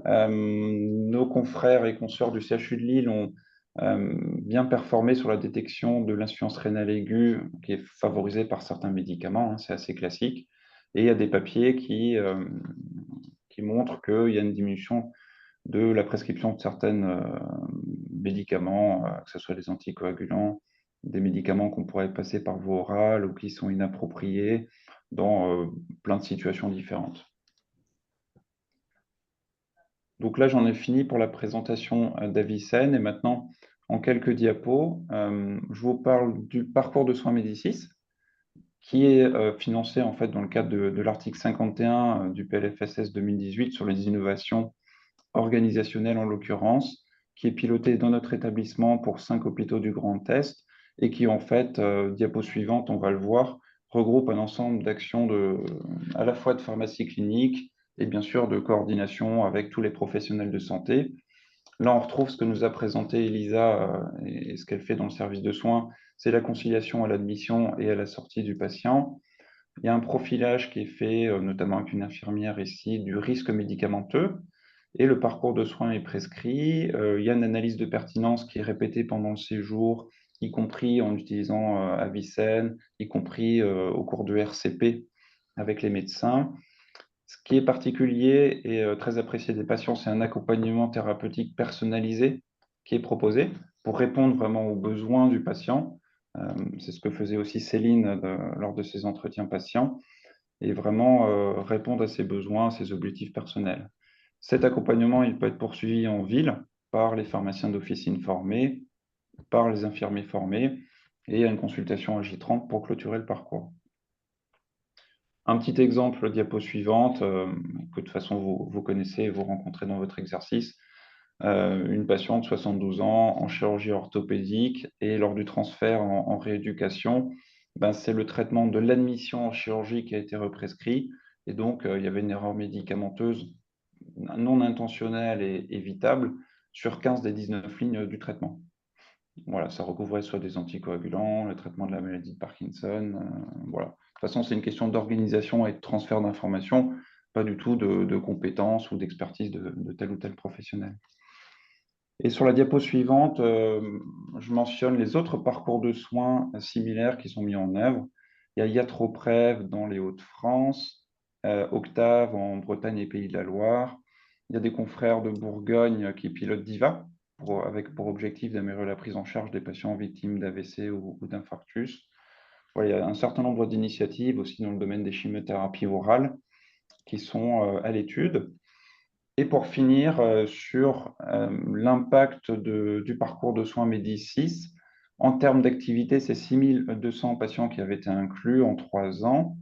Nos confrères et consoeurs du CHU de Lille ont bien performer sur la détection de l'insuffisance rénale aiguë, qui est favorisée par certains médicaments, hein, c'est assez classique. Et il y a des papiers qui montrent qu'il y a une diminution de la prescription de certains médicaments, que ce soit des anticoagulants, des médicaments qu'on pourrait passer par voie orale ou qui sont inappropriés dans plein de situations différentes. Donc là, j'en ai fini pour la présentation d'Avicenne et maintenant, en quelques diapos, je vous parle du parcours de soins Médicis qui est financé en fait dans le cadre de l'article 51 du PLFSS 2018 sur les innovations organisationnelles en l'occurrence, qui est piloté dans notre établissement pour 5 hôpitaux du Grand Est et qui en fait, diapo suivante, on va le voir, regroupe un ensemble d'actions à la fois de pharmacie clinique et bien sûr de coordination avec tous les professionnels de santé. Là, on retrouve ce que nous a présenté Elisa et ce qu'elle fait dans le service de soins, c'est la conciliation à l'admission et à la sortie du patient. Il y a un profilage qui est fait, notamment avec une infirmière ici, du risque médicamenteux, et le parcours de soins est prescrit. Il y a une analyse de pertinence qui est répétée pendant le séjour, y compris en utilisant Avicenne, y compris au cours de RCP avec les médecins. Ce qui est particulier et très apprécié des patients, c'est un accompagnement thérapeutique personnalisé qui est proposé pour répondre vraiment aux besoins du patient. C'est ce que faisait aussi Céline lors de ses entretiens patients et vraiment répondre à ses besoins, à ses objectifs personnels. Cet accompagnement, il peut être poursuivi en ville par les pharmaciens d'officine formés, par les infirmiers formés et à une consultation à J30 pour clôturer le parcours. Un petit exemple, diapo suivante, que de toute façon vous connaissez et vous rencontrez dans votre exercice. Une patiente de 72 ans en chirurgie orthopédique et lors du transfert en rééducation, ben, c'est le traitement de l'admission en chirurgie qui a été represcrit. Et donc, il y avait une erreur médicamenteuse non intentionnelle et évitable sur 15 des 19 lignes du traitement. Voilà, ça recouvrait soit des anticoagulants, le traitement de la maladie de Parkinson, voilà. De toute façon, c'est une question d'organisation et de transfert d'informations, pas du tout de compétences ou d'expertise de tel ou tel professionnel. Et sur la diapo suivante, je mentionne les autres parcours de soins similaires qui sont mis en œuvre. Il y a Iatroprev dans les Hauts-de-France, Octave en Bretagne et Pays de la Loire. Il y a des confrères de Bourgogne qui pilotent DIVA, avec pour objectif d'améliorer la prise en charge des patients victimes d'AVC ou d'infarctus. Voilà, il y a un certain nombre d'initiatives aussi dans le domaine des chimiothérapies orales qui sont à l'étude. Et pour finir, sur l'impact du parcours de soins Médicis, en termes d'activité, c'est 6200 patients qui avaient été inclus en 3 ans.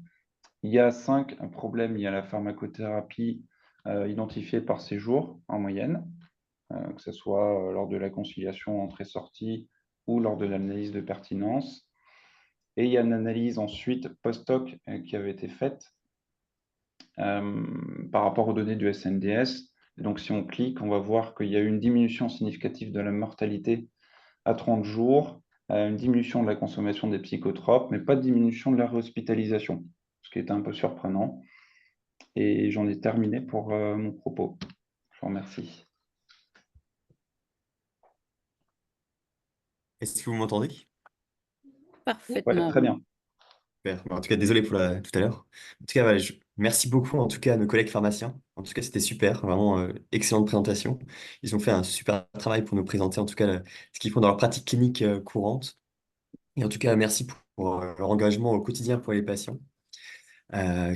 Il y a 5 problèmes liés à la pharmacothérapie identifiés par séjour en moyenne, que ce soit lors de la conciliation entrée-sortie ou lors de l'analyse de pertinence. Et il y a une analyse ensuite post-hoc qui avait été faite par rapport aux données du SNDS. Et donc, si on clique, on va voir qu'il y a eu une diminution significative de la mortalité à 30 jours, une diminution de la consommation des psychotropes, mais pas de diminution de la réhospitalisation, ce qui est un peu surprenant. Et j'en ai terminé pour mon propos. Je vous remercie. Est-ce que vous m'entendez? Ouais, Parfaitement. très bien. Super. Bon, en tout cas, désolé pour tout à l'heure. En tout cas, voilà, merci beaucoup en tout cas à nos collègues pharmaciens. En tout cas, c'était super, vraiment excellente présentation. Ils ont fait un super travail pour nous présenter en tout cas ce qu'ils font dans leur pratique clinique courante. Et en tout cas, merci pour leur engagement au quotidien pour les patients,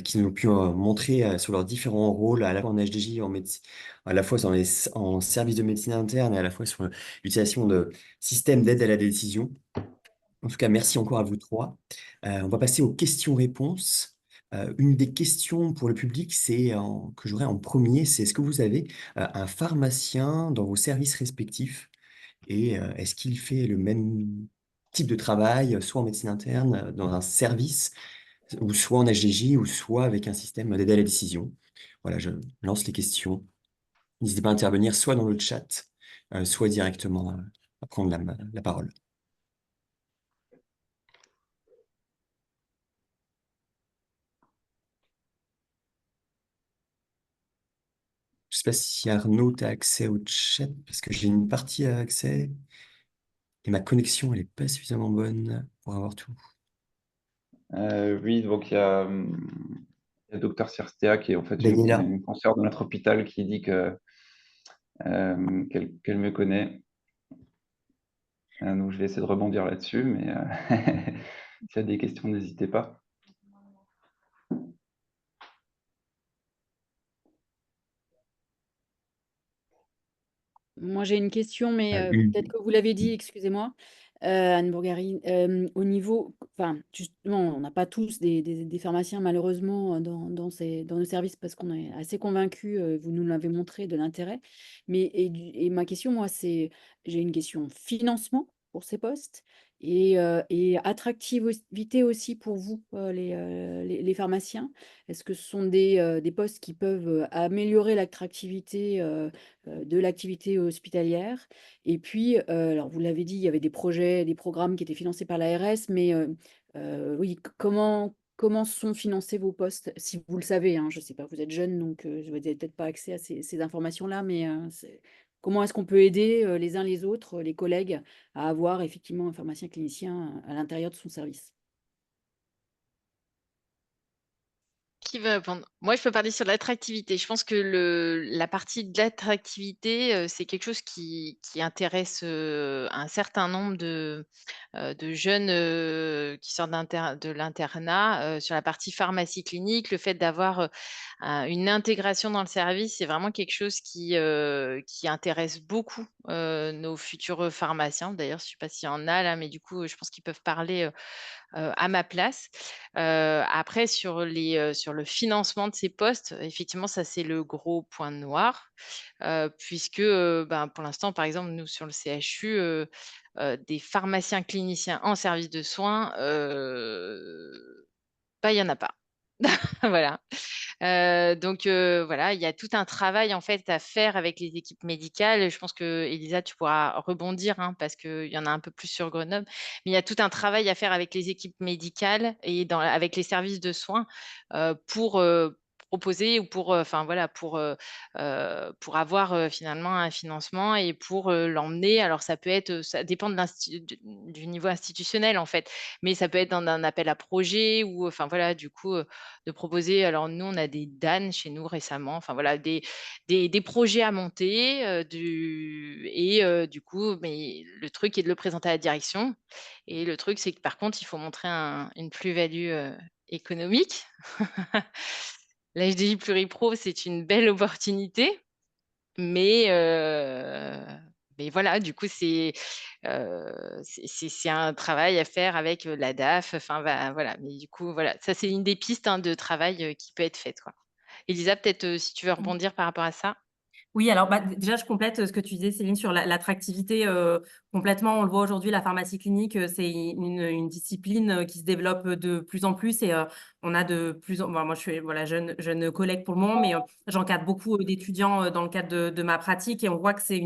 qui nous ont pu montrer sur leurs différents rôles, à la fois en HDJ, en médecine, à la fois en service de médecine interne et à la fois sur l'utilisation de systèmes d'aide à la décision. En tout cas, merci encore à vous trois. On va passer aux questions-réponses. Une des questions pour le public, que j'aurais en premier, c'est est-ce que vous avez un pharmacien dans vos services respectifs et est-ce qu'il fait le même type de travail, soit en médecine interne, dans un service, ou soit en HDJ, ou soit avec un système d'aide à la décision? Voilà, je lance les questions. N'hésitez pas à intervenir soit dans le chat, soit directement à prendre la parole. Je sais pas si Arnaud, tu as accès au chat, parce que j'ai une partie à accès. Et ma connexion, elle est pas suffisamment bonne pour avoir tout. Oui, donc il y a Docteur Cirstea, qui est en fait Daniela, une consoeur de notre hôpital, qui dit qu'elle me connaît. Donc je vais essayer de rebondir là-dessus, mais s'il y a des questions, n'hésitez pas. Moi, j'ai une question, mais U. peut-être que vous l'avez dit, excusez-moi, Anne Bourgari. Au niveau, enfin, justement, on n'a pas tous des pharmaciens, malheureusement, dans nos services, parce qu'on est assez convaincus, vous nous l'avez montré, de l'intérêt. Mais, et ma question, moi, j'ai une question financement pour ces postes et attractivité aussi pour vous, les pharmaciens. Est-ce que ce sont des postes qui peuvent améliorer l'attractivité de l'activité hospitalière? Et puis, alors vous l'avez dit, il y avait des projets, des programmes qui étaient financés par l'ARS, mais oui, comment sont financés vos postes? Si vous le savez, hein, je ne sais pas, vous êtes jeune, donc vous n'avez peut-être pas accès à ces informations-là, mais comment est-ce qu'on peut aider les uns les autres, les collègues, à avoir effectivement un pharmacien clinicien à l'intérieur de son service? Qui veut répondre? Moi, je peux parler sur l'attractivité. Je pense que la partie de l'attractivité, c'est quelque chose qui intéresse un certain nombre de jeunes qui sortent de l'internat. Sur la partie pharmacie clinique, le fait d'avoir une intégration dans le service, c'est vraiment quelque chose qui intéresse beaucoup nos futurs pharmaciens. D'ailleurs, je ne sais pas s'il y en a là, mais du coup, je pense qu'ils peuvent parler à ma place. Après sur le financement de ces postes, effectivement, ça c'est le gros point noir, puisque, ben, pour l'instant, par exemple, nous sur le CHU, des pharmaciens cliniciens en service de soins, bah, il y en a pas. Voilà. Donc voilà, il y a tout un travail en fait à faire avec les équipes médicales. Je pense que Elisa, tu pourras rebondir, hein, parce qu'il y en a un peu plus sur Grenoble. Mais il y a tout un travail à faire avec les équipes médicales et avec les services de soins pour proposer ou pour, enfin voilà, pour avoir finalement un financement et pour l'emmener. Alors ça peut être, ça dépend du niveau institutionnel en fait, mais ça peut être dans un appel à projet ou enfin voilà, du coup, de proposer. Alors nous, on a des DAN chez nous récemment, enfin voilà, des projets à monter, du coup, mais le truc est de le présenter à la direction et le truc, c'est que par contre, il faut montrer une plus-value, économique. La HDI Pluripro, c'est une belle opportunité, mais voilà, du coup, c'est un travail à faire avec, la DAF, enfin voilà, mais du coup, voilà, ça c'est une des pistes, hein, de travail, qui peut être faite, quoi. Elisa, peut-être, si tu veux rebondir par rapport à ça? Oui, alors bah, déjà, je complète ce que tu disais, Céline, sur l'attractivité. Complètement, on le voit aujourd'hui, la pharmacie clinique, c'est une discipline qui se développe de plus en plus et on a de plus en... Moi, je suis voilà, jeune collègue pour le moment, mais j'encadre beaucoup d'étudiants dans le cadre de ma pratique et on voit que c'est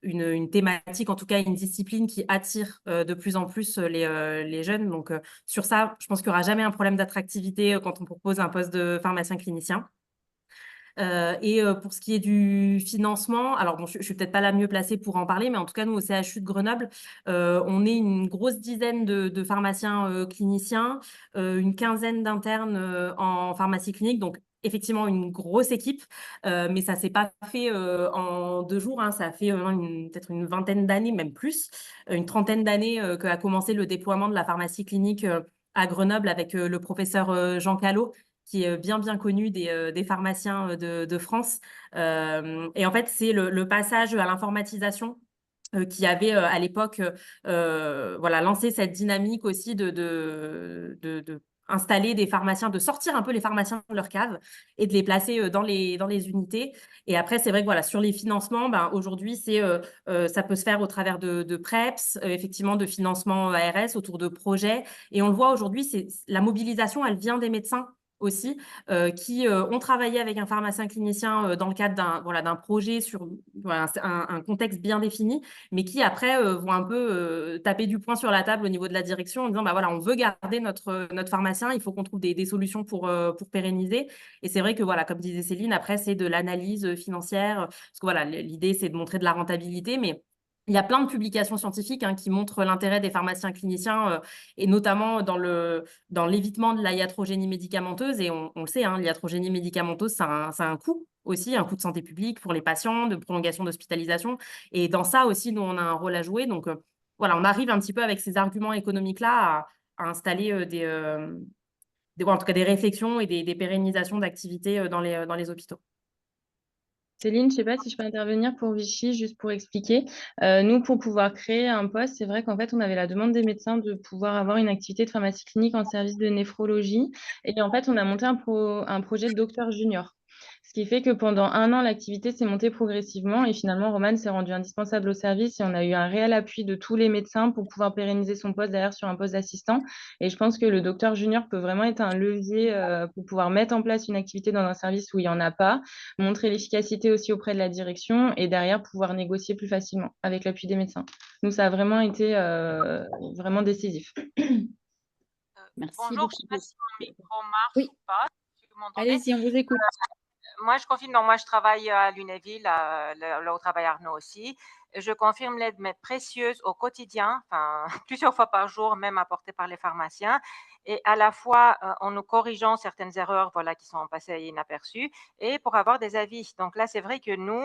une thématique, en tout cas une discipline qui attire de plus en plus les jeunes. Donc, sur ça, je pense qu'il n'y aura jamais un problème d'attractivité quand on propose un poste de pharmacien clinicien. Pour ce qui est du financement, alors bon, je suis peut-être pas la mieux placée pour en parler, mais en tout cas, nous, au CHU de Grenoble, on est une grosse dizaine de pharmaciens cliniciens, une quinzaine d'internes en pharmacie clinique, donc effectivement une grosse équipe, mais ça s'est pas fait en 2 jours, hein, ça a fait peut-être une vingtaine d'années, même plus, une trentaine d'années qu'a commencé le déploiement de la pharmacie clinique à Grenoble avec le professeur Jean Callot, qui est bien connu des pharmaciens de France. Et en fait, c'est le passage à l'informatisation qui avait à l'époque voilà, lancé cette dynamique aussi de installer des pharmaciens, de sortir un peu les pharmaciens de leur cave et de les placer dans les unités. Et après, c'est vrai que voilà, sur les financements, ben, aujourd'hui, ça peut se faire au travers de PREPS, effectivement, de financement ARS autour de projets. Et on le voit aujourd'hui, la mobilisation, elle vient des médecins aussi, qui ont travaillé avec un pharmacien clinicien dans le cadre d'un projet sur voilà, un contexte bien défini, mais qui après vont un peu taper du poing sur la table au niveau de la direction en disant bah voilà, on veut garder notre pharmacien, il faut qu'on trouve des solutions pour pérenniser. Et c'est vrai que voilà, comme disait Céline, après c'est de l'analyse financière, parce que voilà, l'idée c'est de montrer de la rentabilité, mais Il y a plein de publications scientifiques qui montrent l'intérêt des pharmaciens cliniciens et notamment dans l'évitement de la iatrogénie médicamenteuse. Et on le sait, l'iatrogénie médicamenteuse, ça a un coût aussi, un coût de santé publique pour les patients, de prolongation d'hospitalisation. Et dans ça aussi, nous, on a un rôle à jouer. Donc, voilà, on arrive un petit peu avec ces arguments économiques-là à installer en tout cas des réflexions et des pérennisations d'activités dans les hôpitaux. Céline, je ne sais pas si je peux intervenir pour Vichy, juste pour expliquer. Nous, pour pouvoir créer un poste, c'est vrai qu'en fait, on avait la demande des médecins de pouvoir avoir une activité de pharmacie clinique en service de néphrologie. Et en fait, on a monté un projet de docteur junior. Ce qui fait que pendant 1 an, l'activité s'est montée progressivement et finalement, Romane s'est rendue indispensable au service et on a eu un réel appui de tous les médecins pour pouvoir pérenniser son poste derrière sur un poste d'assistant. Et je pense que le docteur junior peut vraiment être un levier pour pouvoir mettre en place une activité dans un service où il n'y en a pas, montrer l'efficacité aussi auprès de la direction et derrière pouvoir négocier plus facilement avec l'appui des médecins. Nous, ça a vraiment été vraiment décisif. Merci Bonjour, je ne sais pas beaucoup. si mon micro marche Oui, ou pas, si vous m'entendez. allez-y, on vous écoute. Moi, je confirme, moi, je travaille à Lunéville, là où travaille Arnaud aussi. Je confirme l'aide précieuse au quotidien, enfin, plusieurs fois par jour, même apportée par les pharmaciens. Et à la fois en nous corrigeant certaines erreurs voilà, qui sont passées inaperçues et pour avoir des avis. Donc là, c'est vrai que nous,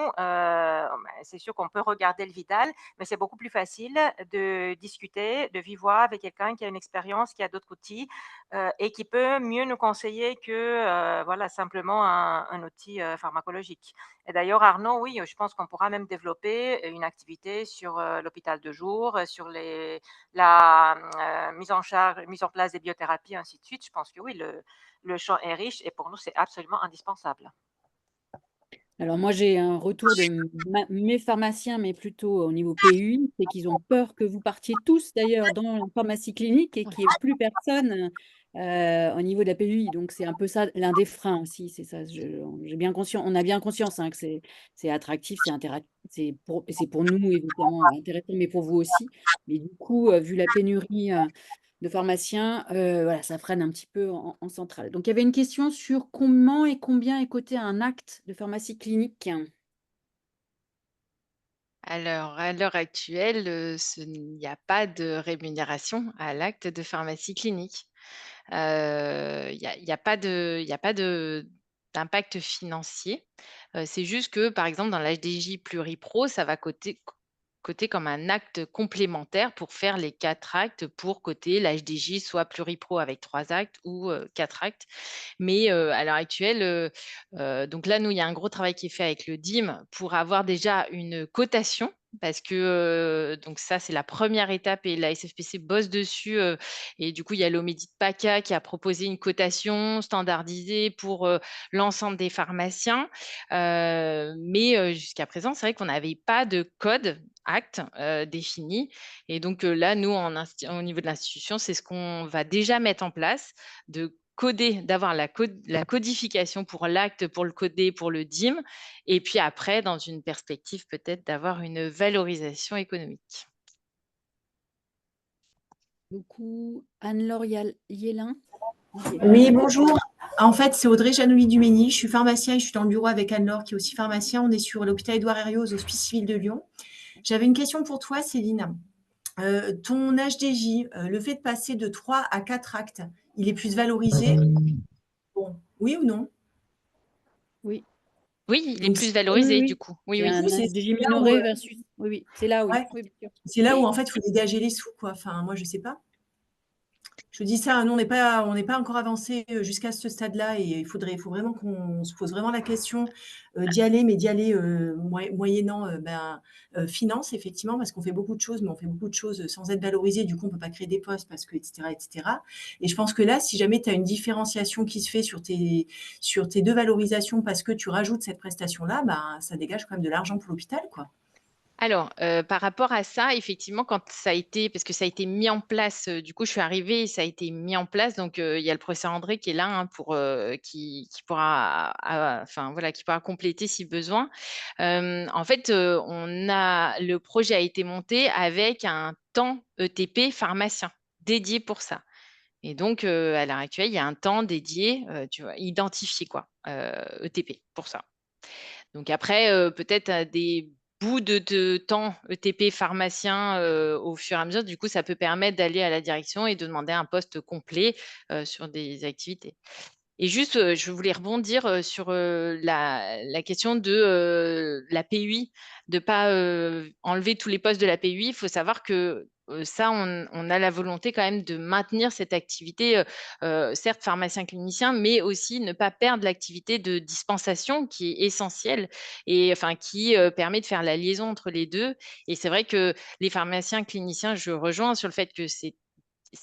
c'est sûr qu'on peut regarder le Vidal, mais c'est beaucoup plus facile de discuter de vive voix avec quelqu'un qui a une expérience, qui a d'autres outils et qui peut mieux nous conseiller que voilà, simplement un outil pharmacologique. Et d'ailleurs, Arnaud, oui, je pense qu'on pourra même développer une activité sur l'hôpital de jour, sur la mise en place des biothérapies, ainsi de suite. Je pense que oui, le champ est riche et pour nous, c'est absolument indispensable. Alors moi, j'ai un retour de mes pharmaciens, mais plutôt au niveau PUI, c'est qu'ils ont peur que vous partiez tous d'ailleurs dans la pharmacie clinique et qu'il n'y ait plus personne au niveau de la PUI. Donc c'est un peu ça, l'un des freins aussi, c'est ça. J'ai bien conscience, on a bien conscience que c'est attractif, c'est pour nous évidemment intéressant, mais pour vous aussi. Mais du coup, vu la pénurie de pharmaciens, voilà, ça freine un petit peu en centrale. Donc, il y avait une question sur comment et combien est coté un acte de pharmacie clinique. Alors, à l'heure actuelle, il n'y a pas de rémunération à l'acte de pharmacie clinique. Il y a pas d'impact financier. C'est juste que, par exemple, dans l'HDJ Pluripro, ça va coter comme un acte complémentaire pour faire les 4 actes pour coter l'HDJ soit Pluripro avec 3 actes ou 4 actes. Mais à l'heure actuelle, donc là, nous, il y a un gros travail qui est fait avec le DIM pour avoir déjà une cotation parce que donc ça, c'est la première étape et la SFPC bosse dessus. Et du coup, il y a l'Omédit PACA qui a proposé une cotation standardisée pour l'ensemble des pharmaciens. Mais jusqu'à présent, c'est vrai qu'on n'avait pas de code acte défini. Et donc là, nous, au niveau de l'institution, c'est ce qu'on va déjà mettre en place, de coder, d'avoir la codification pour l'acte, pour le coder, pour le DIM, et puis après, dans une perspective peut-être d'avoir une valorisation économique. Beaucoup. Anne-Laure Yélin. Oui, bonjour. En fait, c'est Audrey Janouly-Dumény. Je suis pharmacien et je suis dans le bureau avec Anne-Laure qui est aussi pharmacien. On est sur l'hôpital Édouard Herriot aux Hospices civils de Lyon. J'avais une question pour toi, Céline. Ton HDJ, le fait de passer de 3 à 4 actes, il est plus valorisé? Bon, oui ou non? Oui. Oui, il est Donc, plus valorisé Oui. du coup. Oui, C'est oui. un Oui, c'est HDJ là où, minoré versus. Oui, c'est là, oui. ouais, Oui, bien sûr. c'est là où en fait, il faut dégager les sous, quoi. Enfin, moi, je sais pas. Je dis ça, nous, on n'est pas encore avancé jusqu'à ce stade-là et il faut vraiment qu'on se pose vraiment la question d'y aller, mais d'y aller moyennant finance, effectivement, parce qu'on fait beaucoup de choses, mais on fait beaucoup de choses sans être valorisé. Du coup, on peut pas créer des postes parce que, etc., etc. Et je pense que là, si jamais tu as une différenciation qui se fait sur tes 2 valorisations parce que tu rajoutes cette prestation-là, ça dégage quand même de l'argent pour l'hôpital, quoi. Alors, par rapport à ça, effectivement, parce que ça a été mis en place, du coup, je suis arrivée et ça a été mis en place. Donc, il y a le professeur André qui est là qui pourra, qui pourra compléter si besoin. En fait, le projet a été monté avec un temps ETP pharmacien dédié pour ça. Et donc, à l'heure actuelle, il y a un temps dédié, identifié ETP pour ça. Donc après, peut-être bout de temps ETP pharmacien au fur et à mesure. Du coup, ça peut permettre d'aller à la direction et de demander un poste complet sur des activités. Et juste, je voulais rebondir sur la question de la PUI, de ne pas enlever tous les postes de la PUI. Il faut savoir que ça, on a la volonté quand même de maintenir cette activité, certes pharmacien clinicien, mais aussi ne pas perdre l'activité de dispensation qui est essentielle et enfin qui permet de faire la liaison entre les deux. Et c'est vrai que les pharmaciens cliniciens, je rejoins sur le fait que c'est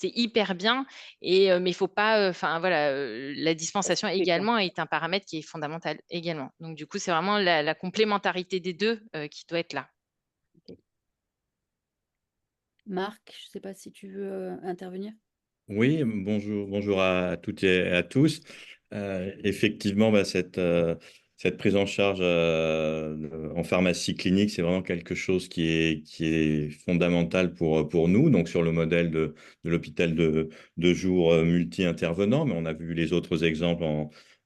hyper bien, mais il faut pas, enfin voilà, la dispensation également est un paramètre qui est fondamental également. Donc du coup, c'est vraiment la complémentarité des deux qui doit être là. Marc, je ne sais pas si tu veux intervenir. Oui, bonjour à toutes et à tous. Effectivement, cette prise en charge en pharmacie clinique, c'est vraiment quelque chose qui est fondamental pour nous, donc sur le modèle de l'hôpital de jour multi-intervenant, mais on a vu les autres exemples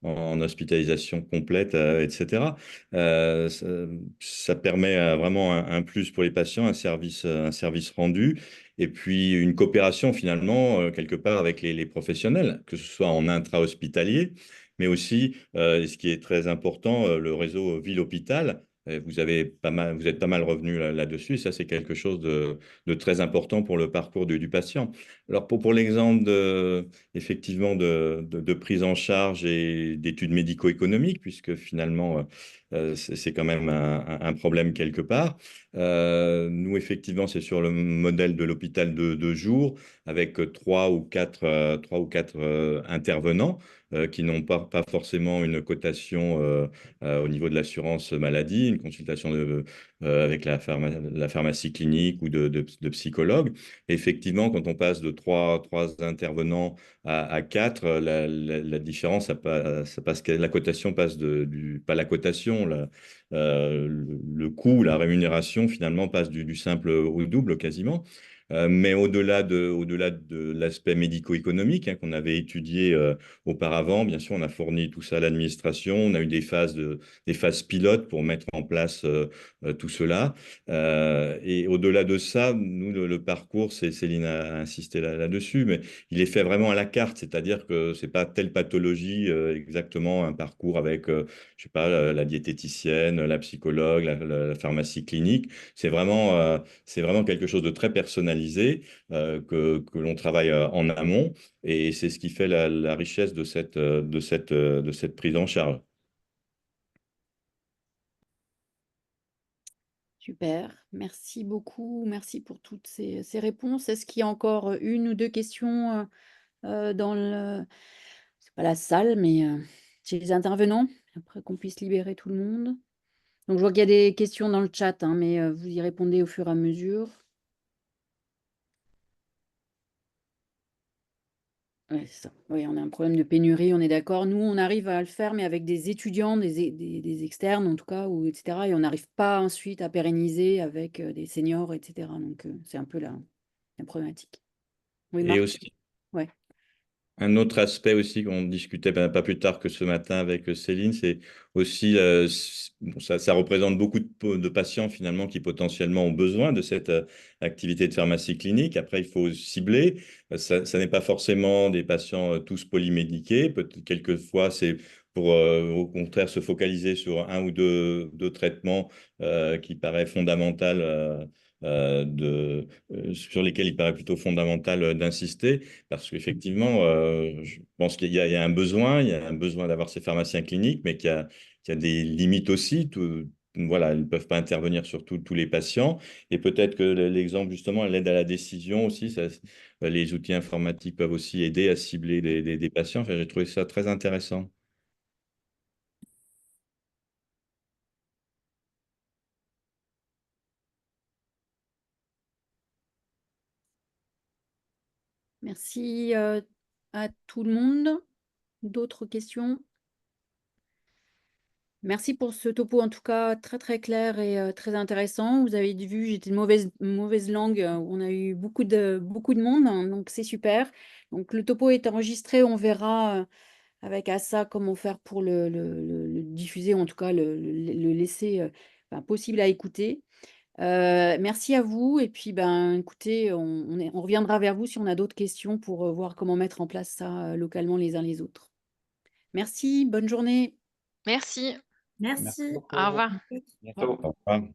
en hospitalisation complète, etc. Ça, ça permet vraiment un plus pour les patients, un service rendu. Et puis une coopération finalement, quelque part, avec les professionnels, que ce soit en intra-hospitalier, mais aussi, ce qui est très important, le réseau ville-hôpital. Vous êtes pas mal revenu là-dessus. Ça, c'est quelque chose de très important pour le parcours du patient. Alors, pour l'exemple effectivement, de prise en charge et d'études médico-économiques, puisque finalement, c'est quand même un problème quelque part. Nous, effectivement, c'est sur le modèle de l'hôpital de jour, avec trois ou quatre intervenants qui n'ont pas forcément une cotation au niveau de l'assurance maladie, une consultation avec la pharmacie clinique ou de psychologue. Effectivement, quand on passe de trois intervenants à quatre, la différence, ça passe, la cotation passe pas la cotation, le coût, la rémunération finalement passe du simple au double quasiment. Mais au-delà de l'aspect médico-économique hein, qu'on avait étudié auparavant, bien sûr, on a fourni tout ça à l'administration. On a eu des phases pilotes pour mettre en place tout cela. Et au-delà de ça, nous, le parcours, Céline a insisté là-dessus, mais il est fait vraiment à la carte, c'est-à-dire que c'est pas telle pathologie exactement un parcours avec je sais pas, la diététicienne, la psychologue, la pharmacie clinique. C'est vraiment quelque chose de très personnalisé que l'on travaille en amont et c'est ce qui fait la richesse de cette prise en charge. Super, merci beaucoup, merci pour toutes ces réponses. Est-ce qu'il y a encore une ou deux questions dans c'est pas la salle, mais chez les intervenants, après qu'on puisse libérer tout le monde? Donc je vois qu'il y a des questions dans le chat, hein, mais vous y répondez au fur et à mesure. Ouais, c'est ça. Oui, on a un problème de pénurie, on est d'accord. Nous, on arrive à le faire, mais avec des étudiants, des externes en tout cas, ou etc. Et on n'arrive pas ensuite à pérenniser avec des seniors, etc. Donc c'est un peu la problématique. Oui, Et Marc? aussi, Ouais. un autre aspect aussi qu'on discutait pas plus tard que ce matin avec Céline, c'est aussi, bon, ça représente beaucoup de patients finalement qui potentiellement ont besoin de cette activité de pharmacie clinique. Après, il faut cibler. Ça n'est pas forcément des patients tous polymédiqués. Quelquefois, c'est pour au contraire se focaliser sur un ou deux traitements qui paraît fondamental. Sur lesquels il paraît plutôt fondamental d'insister. Parce qu'effectivement, je pense qu'il y a il y a un besoin d'avoir ces pharmaciens cliniques, mais qu'il y a des limites aussi. Voilà, ils ne peuvent pas intervenir sur tous les patients. Et peut-être que l'exemple, justement, l'aide à la décision aussi, les outils informatiques peuvent aussi aider à cibler des patients. Enfin, j'ai trouvé ça très intéressant. Merci à tout le monde. D'autres questions? Merci pour ce topo, en tout cas, très très clair et très intéressant. Vous avez vu, j'étais de mauvaise langue. On a eu beaucoup de monde, hein, donc c'est super. Donc le topo est enregistré. On verra avec Assa comment faire pour le diffuser, en tout cas le laisser possible à écouter. Merci à vous et puis, écoutez, on reviendra vers vous si on a d'autres questions pour, voir comment mettre en place ça, localement les uns les autres. Merci, bonne journée. Merci. Merci Merci. beaucoup. Au revoir. À bientôt. Au revoir.